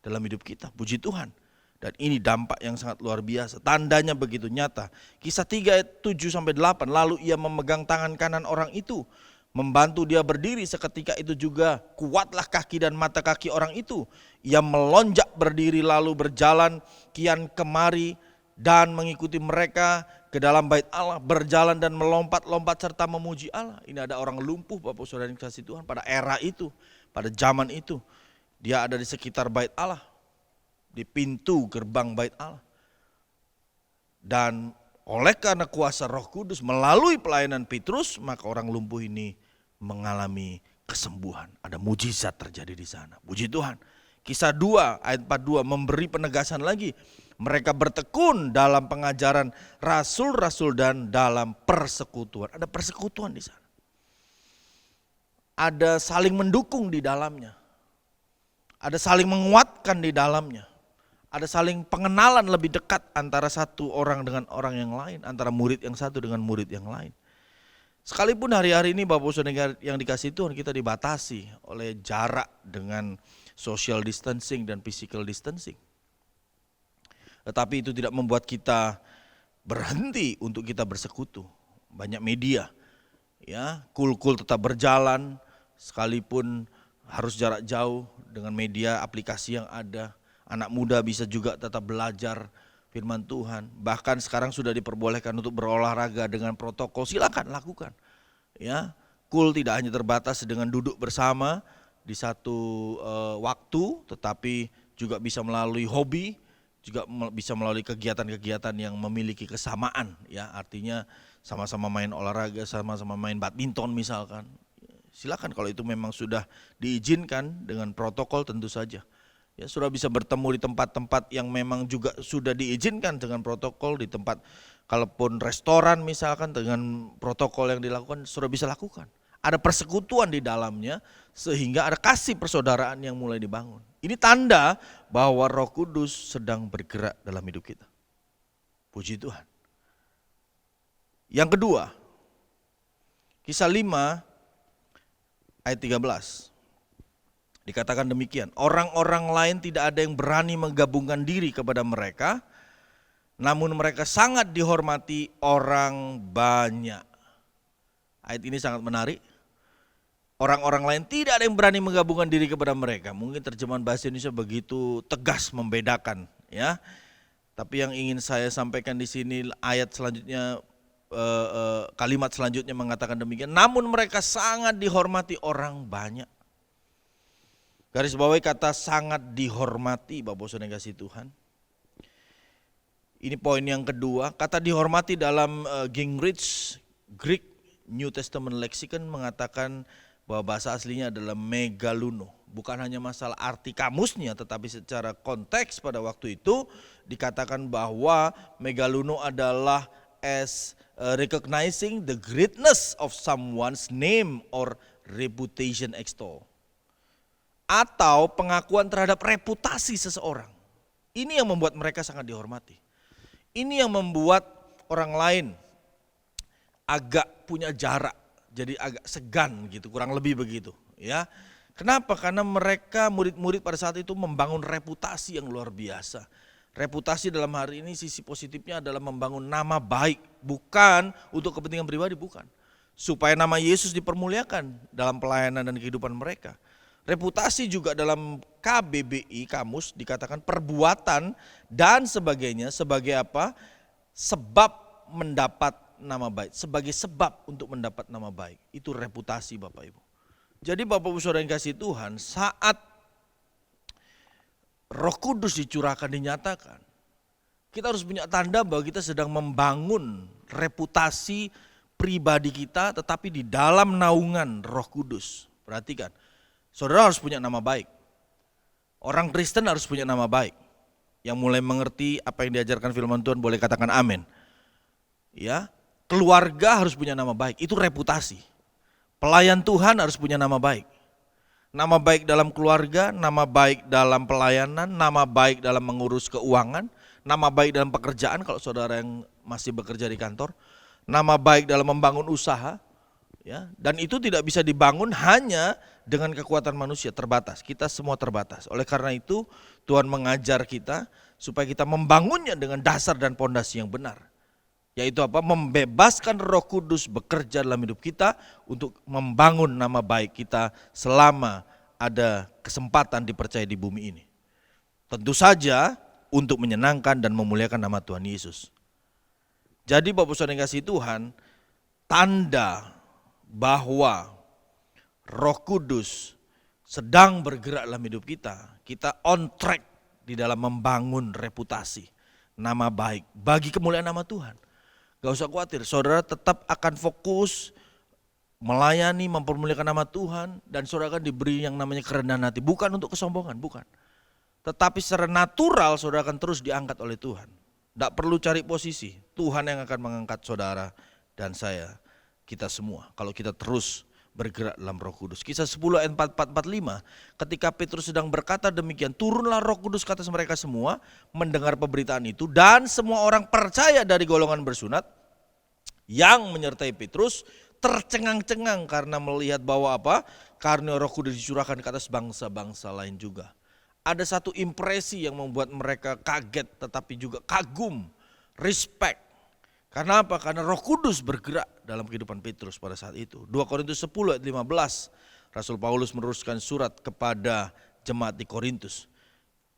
dalam hidup kita, puji Tuhan. Dan ini dampak yang sangat luar biasa, tandanya begitu nyata. Kisah 3 ayat 7-8, lalu ia memegang tangan kanan orang itu, membantu dia berdiri, seketika itu juga kuatlah kaki dan mata kaki orang itu. Ia melonjak berdiri lalu berjalan kian kemari dan mengikuti mereka ke dalam bait Allah, berjalan dan melompat-lompat serta memuji Allah. Ini ada orang lumpuh Bapak Saudara yang kasih Tuhan pada era itu, pada zaman itu. Dia ada di sekitar bait Allah, di pintu gerbang bait Allah. Dan oleh karena kuasa Roh Kudus melalui pelayanan Petrus, maka orang lumpuh ini mengalami kesembuhan. Ada mujizat terjadi di sana. Puji Tuhan. Kisah 2 ayat 42 memberi penegasan lagi. Mereka bertekun dalam pengajaran rasul-rasul dan dalam persekutuan. Ada persekutuan di sana. Ada saling mendukung di dalamnya. Ada saling menguatkan di dalamnya. Ada saling pengenalan lebih dekat antara satu orang dengan orang yang lain. Antara murid yang satu dengan murid yang lain. Sekalipun hari-hari ini Bapak Saudara yang dikasih Tuhan, kita dibatasi oleh jarak dengan social distancing dan physical distancing. Tetapi itu tidak membuat kita berhenti untuk kita bersekutu. Banyak media, ya, kul-kul tetap berjalan sekalipun harus jarak jauh dengan media aplikasi yang ada. Anak muda bisa juga tetap belajar firman Tuhan. Bahkan sekarang sudah diperbolehkan untuk berolahraga dengan protokol, silakan lakukan. Ya, kul tidak hanya terbatas dengan duduk bersama di satu waktu, tetapi juga bisa melalui hobi, juga bisa melalui kegiatan-kegiatan yang memiliki kesamaan. Ya, artinya sama-sama main olahraga, sama-sama main badminton misalkan. Silakan kalau itu memang sudah diizinkan dengan protokol tentu saja. Ya, sudah bisa bertemu di tempat-tempat yang memang juga sudah diizinkan dengan protokol, di tempat kalaupun restoran misalkan dengan protokol yang dilakukan sudah bisa lakukan. Ada persekutuan di dalamnya sehingga ada kasih persaudaraan yang mulai dibangun. Ini tanda bahwa Roh Kudus sedang bergerak dalam hidup kita. Puji Tuhan. Yang kedua, Kisah 5 ayat 13. Dikatakan demikian, orang-orang lain tidak ada yang berani menggabungkan diri kepada mereka, namun mereka sangat dihormati orang banyak. Ayat ini sangat menarik. Orang-orang lain tidak ada yang berani menggabungkan diri kepada mereka. Mungkin terjemahan bahasa Indonesia begitu tegas membedakan, ya. Tapi yang ingin saya sampaikan di sini ayat selanjutnya, kalimat selanjutnya mengatakan demikian. Namun mereka sangat dihormati orang banyak. Garis bawahi kata sangat dihormati, Bapak Saudara yang kasih Tuhan. Ini poin yang kedua, kata dihormati dalam Gingrich Greek New Testament Lexicon mengatakan bahwa bahasa aslinya adalah megaluno. Bukan hanya masalah arti kamusnya, tetapi secara konteks pada waktu itu dikatakan bahwa megaluno adalah as recognizing the greatness of someone's name or reputation extol. Atau pengakuan terhadap reputasi seseorang. Ini yang membuat mereka sangat dihormati. Ini yang membuat orang lain agak punya jarak, jadi agak segan gitu, kurang lebih begitu, ya. Kenapa? Karena mereka murid-murid pada saat itu membangun reputasi yang luar biasa. Reputasi dalam hari ini sisi positifnya adalah membangun nama baik, bukan untuk kepentingan pribadi, bukan. Supaya nama Yesus dipermuliakan dalam pelayanan dan kehidupan mereka. Reputasi juga dalam KBBI kamus dikatakan perbuatan dan sebagainya sebagai apa? Sebab mendapat nama baik, sebagai sebab untuk mendapat nama baik. Itu reputasi Bapak Ibu. Jadi Bapak Ibu Saudara yang kasih Tuhan, saat Roh Kudus dicurahkan, dinyatakan, kita harus punya tanda bahwa kita sedang membangun reputasi pribadi kita tetapi di dalam naungan Roh Kudus. Perhatikan. Saudara harus punya nama baik. Orang Kristen harus punya nama baik. Yang mulai mengerti apa yang diajarkan firman Tuhan boleh katakan amin. Ya, keluarga harus punya nama baik, itu reputasi. Pelayan Tuhan harus punya nama baik. Nama baik dalam keluarga, nama baik dalam pelayanan, nama baik dalam mengurus keuangan, nama baik dalam pekerjaan kalau saudara yang masih bekerja di kantor, nama baik dalam membangun usaha. Ya, dan itu tidak bisa dibangun hanya dengan kekuatan manusia, terbatas. Kita semua terbatas. Oleh karena itu Tuhan mengajar kita supaya kita membangunnya dengan dasar dan pondasi yang benar. Yaitu apa? Membebaskan Roh Kudus bekerja dalam hidup kita untuk membangun nama baik kita selama ada kesempatan dipercaya di bumi ini. Tentu saja untuk menyenangkan dan memuliakan nama Tuhan Yesus. Jadi Bapak Saudara yang kasih Tuhan, tanda bahwa Roh Kudus sedang bergerak dalam hidup kita, kita on track di dalam membangun reputasi, nama baik bagi kemuliaan nama Tuhan. Gak usah khawatir, saudara tetap akan fokus melayani, mempermuliakan nama Tuhan, dan saudara akan diberi yang namanya kerendahan hati. Bukan untuk kesombongan, bukan. Tetapi secara natural saudara akan terus diangkat oleh Tuhan. Tidak perlu cari posisi, Tuhan yang akan mengangkat saudara dan saya, kita semua. Kalau kita terus bergerak dalam Roh Kudus. Kisah 10 ayat 44-45, ketika Petrus sedang berkata demikian, turunlah Roh Kudus ke atas mereka semua, mendengar pemberitaan itu, dan semua orang percaya dari golongan bersunat yang menyertai Petrus tercengang-cengang karena melihat bahwa apa? Karunia Roh Kudus dicurahkan ke atas bangsa-bangsa lain juga. Ada satu impresi yang membuat mereka kaget tetapi juga kagum, respect. Karena apa? Karena Roh Kudus bergerak dalam kehidupan Petrus pada saat itu. 2 Korintus 10 ayat 15, Rasul Paulus meneruskan surat kepada jemaat di Korintus.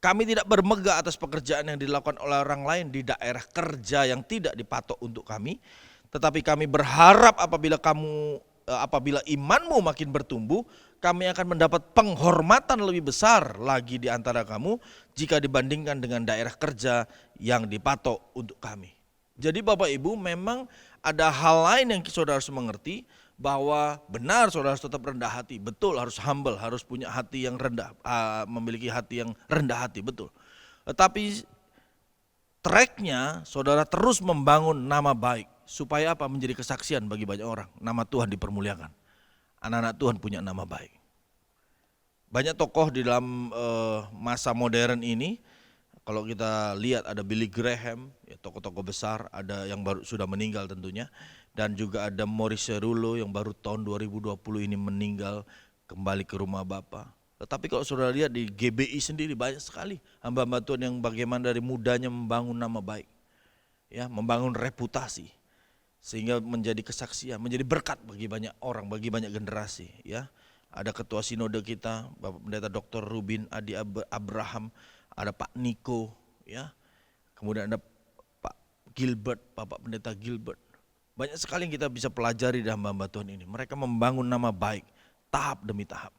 Kami tidak bermegah atas pekerjaan yang dilakukan oleh orang lain di daerah kerja yang tidak dipatok untuk kami. Tetapi kami berharap apabila imanmu makin bertumbuh, kami akan mendapat penghormatan lebih besar lagi di antara kamu jika dibandingkan dengan daerah kerja yang dipatok untuk kami. Jadi Bapak Ibu, memang ada hal lain yang saudara harus mengerti, bahwa benar saudara harus tetap rendah hati. Betul, harus humble, harus punya hati yang rendah, memiliki hati yang rendah hati, betul. Tetapi tracknya saudara terus membangun nama baik. Supaya apa? Menjadi kesaksian bagi banyak orang. Nama Tuhan dipermuliakan. Anak-anak Tuhan punya nama baik. Banyak tokoh di dalam masa modern ini, kalau kita lihat ada Billy Graham, ya, tokoh-tokoh besar, ada yang baru sudah meninggal tentunya, dan juga ada Maurice Cerullo yang baru tahun 2020 ini meninggal kembali ke rumah Bapa. Tetapi kalau saudara lihat di GBI sendiri banyak sekali hamba-hamba Tuhan yang bagaimana dari mudanya membangun nama baik, ya, membangun reputasi, sehingga menjadi kesaksian, menjadi berkat bagi banyak orang, bagi banyak generasi, ya. Ada ketua sinode kita, Bapak Pendeta Dr. Rubin Adi Abraham, ada Pak Niko, ya. Kemudian ada Pak Gilbert, Bapak Pendeta Gilbert. Banyak sekali yang kita bisa pelajari dalam hamba Tuhan ini. Mereka membangun nama baik tahap demi tahap.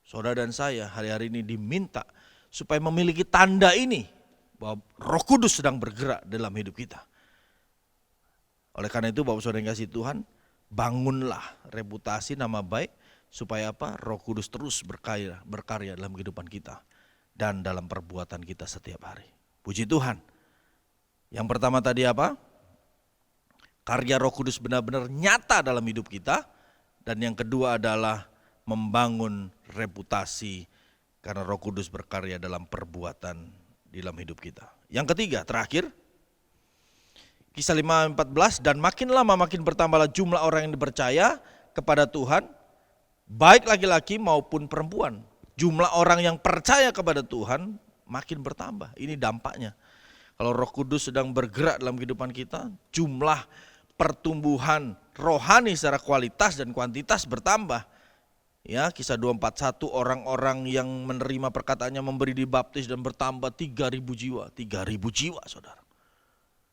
Saudara dan saya hari-hari ini diminta supaya memiliki tanda ini, bahwa Roh Kudus sedang bergerak dalam hidup kita. Oleh karena itu Bapak Saudara yang kasih Tuhan, bangunlah reputasi nama baik supaya apa? Roh Kudus terus berkarya dalam kehidupan kita dan dalam perbuatan kita setiap hari. Puji Tuhan. Yang pertama tadi apa? Karya Roh Kudus benar-benar nyata dalam hidup kita, dan yang kedua adalah membangun reputasi karena Roh Kudus berkarya dalam perbuatan dalam hidup kita. Yang ketiga, terakhir, Kisah 5:14, dan makin lama makin bertambahlah jumlah orang yang dipercaya kepada Tuhan, baik laki-laki maupun perempuan. Jumlah orang yang percaya kepada Tuhan makin bertambah. Ini dampaknya. Kalau Roh Kudus sedang bergerak dalam kehidupan kita, jumlah pertumbuhan rohani secara kualitas dan kuantitas bertambah. Ya, Kisah 2:41, orang-orang yang menerima perkataannya memberi dibaptis dan bertambah 3.000 jiwa. 3.000 jiwa, saudara.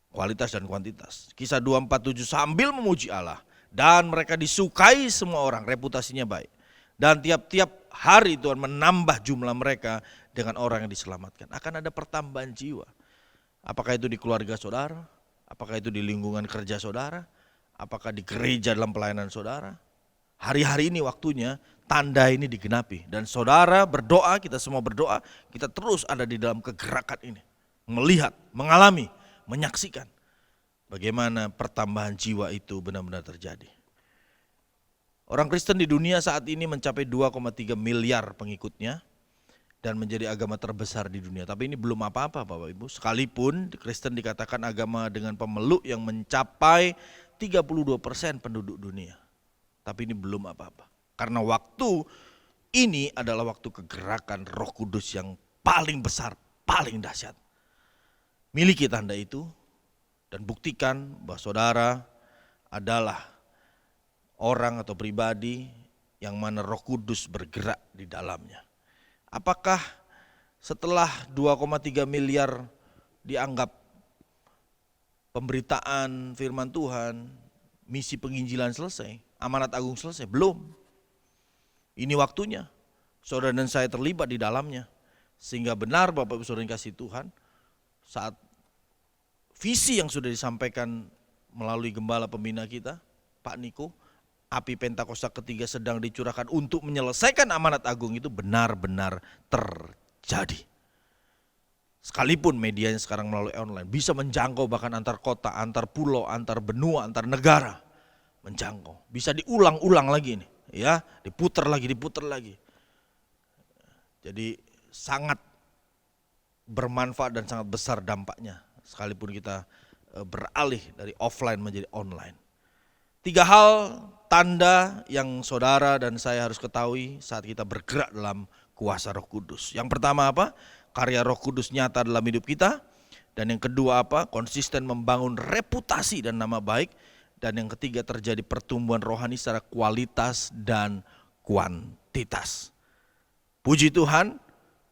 Kualitas dan kuantitas. Kisah 2:47, sambil memuji Allah dan mereka disukai semua orang, reputasinya baik. Dan tiap-tiap hari Tuhan menambah jumlah mereka dengan orang yang diselamatkan. Akan ada pertambahan jiwa. Apakah itu di keluarga saudara? Apakah itu di lingkungan kerja saudara? Apakah di gereja dalam pelayanan saudara? Hari-hari ini waktunya tanda ini digenapi. Dan saudara berdoa, kita semua berdoa, kita terus ada di dalam kegerakan ini. Melihat, mengalami, menyaksikan bagaimana pertambahan jiwa itu benar-benar terjadi. Orang Kristen di dunia saat ini mencapai 2,3 miliar pengikutnya dan menjadi agama terbesar di dunia. Tapi ini belum apa-apa Bapak Ibu. Sekalipun Kristen dikatakan agama dengan pemeluk yang mencapai 32% penduduk dunia. Tapi ini belum apa-apa. Karena waktu ini adalah waktu kegerakan Roh Kudus yang paling besar, paling dahsyat. Miliki tanda itu dan buktikan bahwa saudara adalah orang atau pribadi yang mana Roh Kudus bergerak di dalamnya. Apakah setelah 2,3 miliar dianggap pemberitaan firman Tuhan, misi penginjilan selesai, amanat agung selesai? Belum. Ini waktunya saudara dan saya terlibat di dalamnya. Sehingga benar Bapak Ibu Saudara yang kasih Tuhan, saat visi yang sudah disampaikan melalui gembala pembina kita, Pak Niko, api Pentakosta ketiga sedang dicurahkan untuk menyelesaikan amanat agung itu benar-benar terjadi. Sekalipun medianya sekarang melalui online bisa menjangkau bahkan antar kota, antar pulau, antar benua, antar negara, menjangkau. Bisa diulang-ulang lagi nih, ya, diputar lagi. Jadi sangat bermanfaat dan sangat besar dampaknya sekalipun kita beralih dari offline menjadi online. 3 hal tanda yang saudara dan saya harus ketahui saat kita bergerak dalam kuasa Roh Kudus. Yang pertama apa? Karya Roh Kudus nyata dalam hidup kita. Dan yang kedua apa? Konsisten membangun reputasi dan nama baik. Dan yang ketiga terjadi pertumbuhan rohani secara kualitas dan kuantitas. Puji Tuhan,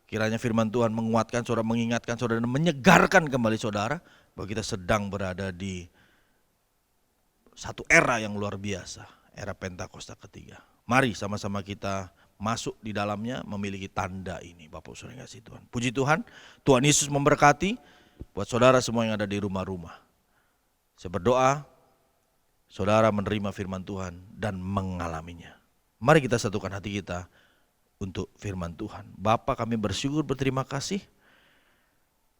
kiranya firman Tuhan menguatkan saudara, mengingatkan saudara, dan menyegarkan kembali saudara bahwa kita sedang berada di satu era yang luar biasa, era Pentakosta ketiga. Mari sama-sama kita masuk di dalamnya memiliki tanda ini, Bapak Saudara yang kasih Tuhan. Puji Tuhan, Tuhan Yesus memberkati buat saudara semua yang ada di rumah-rumah. Saya berdoa, saudara menerima firman Tuhan dan mengalaminya. Mari kita satukan hati kita untuk firman Tuhan. Bapa, kami bersyukur, berterima kasih.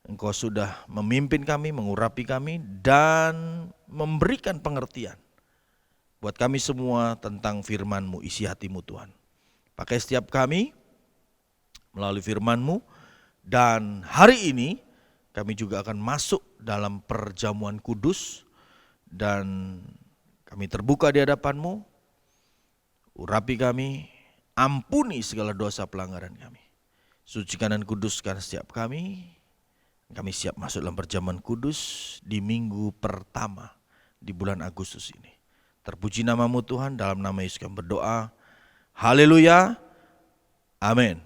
Engkau sudah memimpin kami, mengurapi kami, dan memberikan pengertian buat kami semua tentang firman-Mu, isi hati-Mu Tuhan. Pakai setiap kami melalui firman-Mu, dan hari ini kami juga akan masuk dalam perjamuan kudus, dan kami terbuka di hadapan-Mu. Urapi kami, ampuni segala dosa pelanggaran kami. Sucikan dan kuduskan setiap kami. Kami siap masuk dalam perjamuan kudus di minggu pertama di bulan Agustus ini. Terpuji nama-Mu Tuhan, dalam nama Yesus kami berdoa. Haleluya. Amin.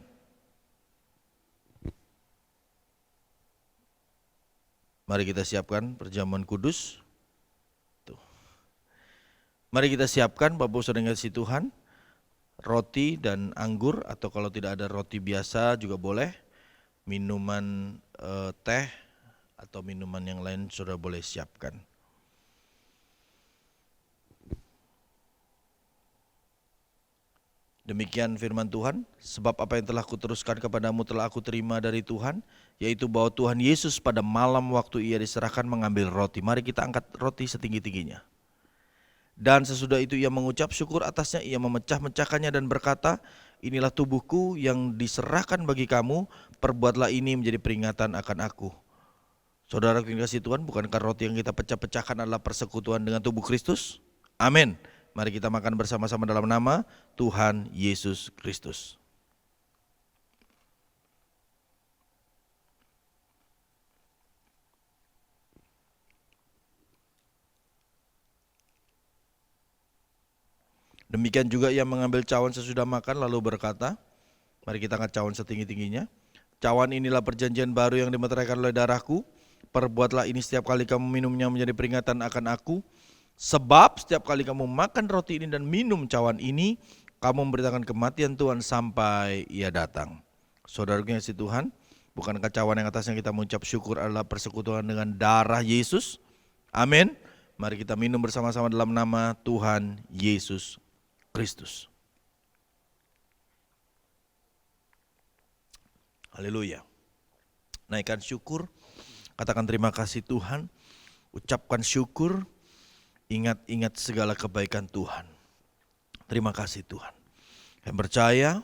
Mari kita siapkan perjamuan kudus. Tuh. Mari kita siapkan, Bapak Saudara yang kasih Tuhan, roti dan anggur, atau kalau tidak ada roti biasa juga boleh. Minuman teh atau minuman yang lain sudah boleh siapkan. Demikian firman Tuhan, sebab apa yang telah kuteruskan kepadamu telah aku terima dari Tuhan, yaitu bahwa Tuhan Yesus pada malam waktu ia diserahkan mengambil roti. Mari kita angkat roti setinggi-tingginya. Dan sesudah itu ia mengucap syukur atasnya, ia memecah-mecahkannya dan berkata, inilah tubuhku yang diserahkan bagi kamu, perbuatlah ini menjadi peringatan akan aku. Saudara yang dikasihi Tuhan, bukankah roti yang kita pecah-pecahkan adalah persekutuan dengan tubuh Kristus? Amin. Mari kita makan bersama-sama dalam nama Tuhan Yesus Kristus. Demikian juga ia mengambil cawan sesudah makan lalu berkata, mari kita angkat cawan setinggi-tingginya. Cawan inilah perjanjian baru yang dimeteraikan oleh darahku. Perbuatlah ini setiap kali kamu minumnya menjadi peringatan akan aku. Sebab setiap kali kamu makan roti ini dan minum cawan ini, kamu memberitakan kematian Tuhan sampai ia datang. Saudara yang kasih Tuhan, bukankah cawan yang atasnya kita mengucap syukur adalah persekutuan dengan darah Yesus? Amin. Mari kita minum bersama-sama dalam nama Tuhan Yesus Kristus. Haleluya. Naikkan syukur, katakan terima kasih Tuhan, ucapkan syukur, ingat-ingat segala kebaikan Tuhan. Terima kasih Tuhan. Kami percaya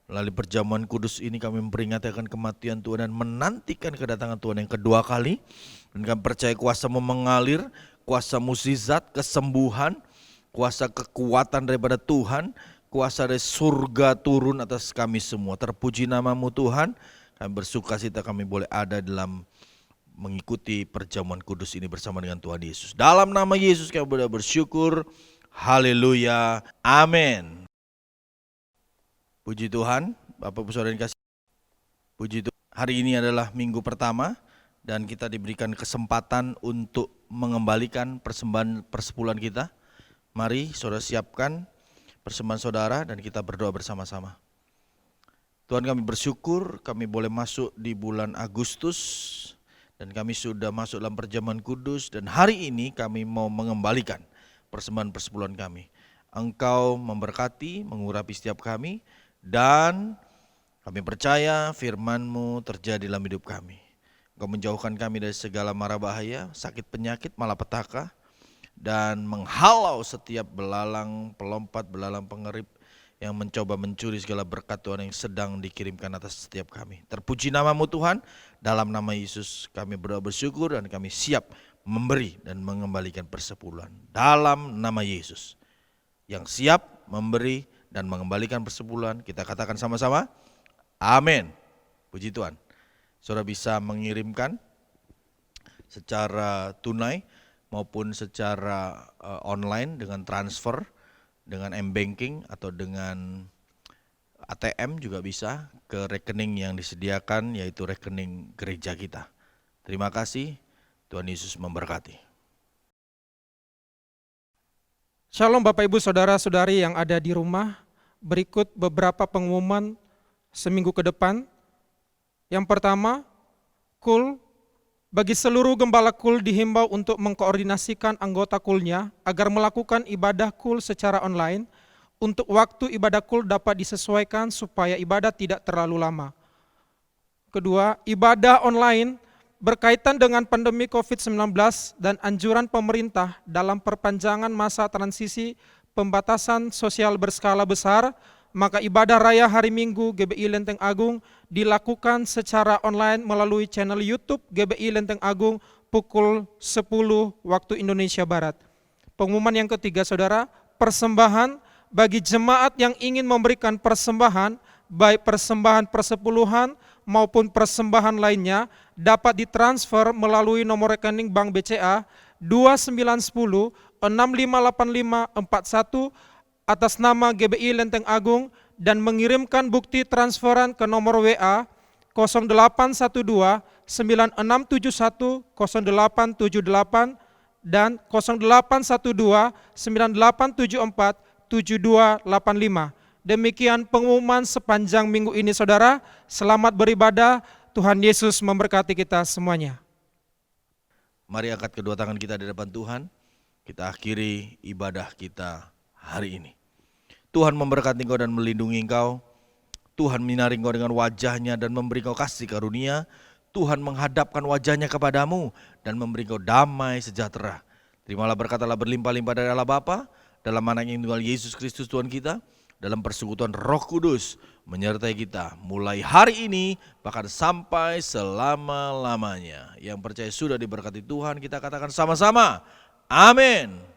melalui perjamuan kudus ini kami memperingati akan kematian Tuhan dan menantikan kedatangan Tuhan yang kedua kali. Dan kami percaya kuasa-Mu mengalir, kuasa mukjizat, kesembuhan, kuasa kekuatan daripada Tuhan, kuasa dari surga turun atas kami semua. Terpuji nama-Mu Tuhan, kami bersukacita kami boleh ada dalam mengikuti perjamuan kudus ini bersama dengan Tuhan Yesus. Dalam nama Yesus kami boleh bersyukur, haleluya, amin. Puji Tuhan, Bapak Ibu Saudara yang kasih. Puji Tuhan, hari ini adalah minggu pertama dan kita diberikan kesempatan untuk mengembalikan persembahan persepuluhan kita. Mari saudara siapkan persembahan saudara dan kita berdoa bersama-sama. Tuhan kami bersyukur kami boleh masuk di bulan Agustus Dan kami sudah masuk dalam perjamuan kudus, dan hari ini kami mau mengembalikan persembahan persepuluhan kami. Engkau memberkati, mengurapi setiap kami, dan kami percaya firman-Mu terjadi dalam hidup kami. Engkau menjauhkan kami dari segala mara bahaya, sakit penyakit, malapetaka, dan menghalau setiap belalang pelompat, belalang pengerip yang mencoba mencuri segala berkat Tuhan yang sedang dikirimkan atas setiap kami. Terpuji nama-Mu Tuhan, dalam nama Yesus kami berdoa bersyukur dan kami siap memberi dan mengembalikan persepuluhan. Dalam nama Yesus yang siap memberi dan mengembalikan persepuluhan, kita katakan sama-sama, amin. Puji Tuhan. Saudara bisa mengirimkan secara tunai maupun secara online dengan transfer, dengan m-banking atau dengan ATM juga bisa ke rekening yang disediakan, yaitu rekening gereja kita. Terima kasih, Tuhan Yesus memberkati. Shalom Bapak Ibu Saudara-saudari yang ada di rumah. Berikut beberapa pengumuman seminggu ke depan. Yang pertama, KUL. Bagi seluruh gembala KUL dihimbau untuk mengkoordinasikan anggota KUL-nya agar melakukan ibadah KUL secara online. Untuk waktu ibadah KUL dapat disesuaikan supaya ibadah tidak terlalu lama. Kedua, ibadah online berkaitan dengan pandemi COVID-19 dan anjuran pemerintah dalam perpanjangan masa transisi pembatasan sosial berskala besar, maka ibadah raya hari Minggu GBI Lenteng Agung dilakukan secara online melalui channel YouTube GBI Lenteng Agung pukul 10 waktu Indonesia Barat. Pengumuman yang ketiga, saudara, persembahan bagi jemaat yang ingin memberikan persembahan, baik persembahan persepuluhan maupun persembahan lainnya, dapat ditransfer melalui nomor rekening Bank BCA 2910 658541 atas nama GBI Lenteng Agung dan mengirimkan bukti transferan ke nomor WA 0812 9671 0878 dan 0812 9874 7285. Demikian pengumuman sepanjang minggu ini, saudara. Selamat beribadah, Tuhan Yesus memberkati kita semuanya. Mari angkat kedua tangan kita di depan Tuhan, kita akhiri ibadah kita hari ini. Tuhan memberkati engkau dan melindungi engkau. Tuhan menyinari engkau dengan wajahnya dan memberi engkau kasih karunia. Tuhan menghadapkan wajahnya kepadamu dan memberi engkau damai sejahtera. Terimalah berkat Allah berlimpah-limpah dari Allah Bapa, dalam anaknya yang tunggal Yesus Kristus Tuhan kita, dalam persekutuan Roh Kudus menyertai kita mulai hari ini bahkan sampai selama-lamanya. Yang percaya sudah diberkati Tuhan, kita katakan sama-sama, amin.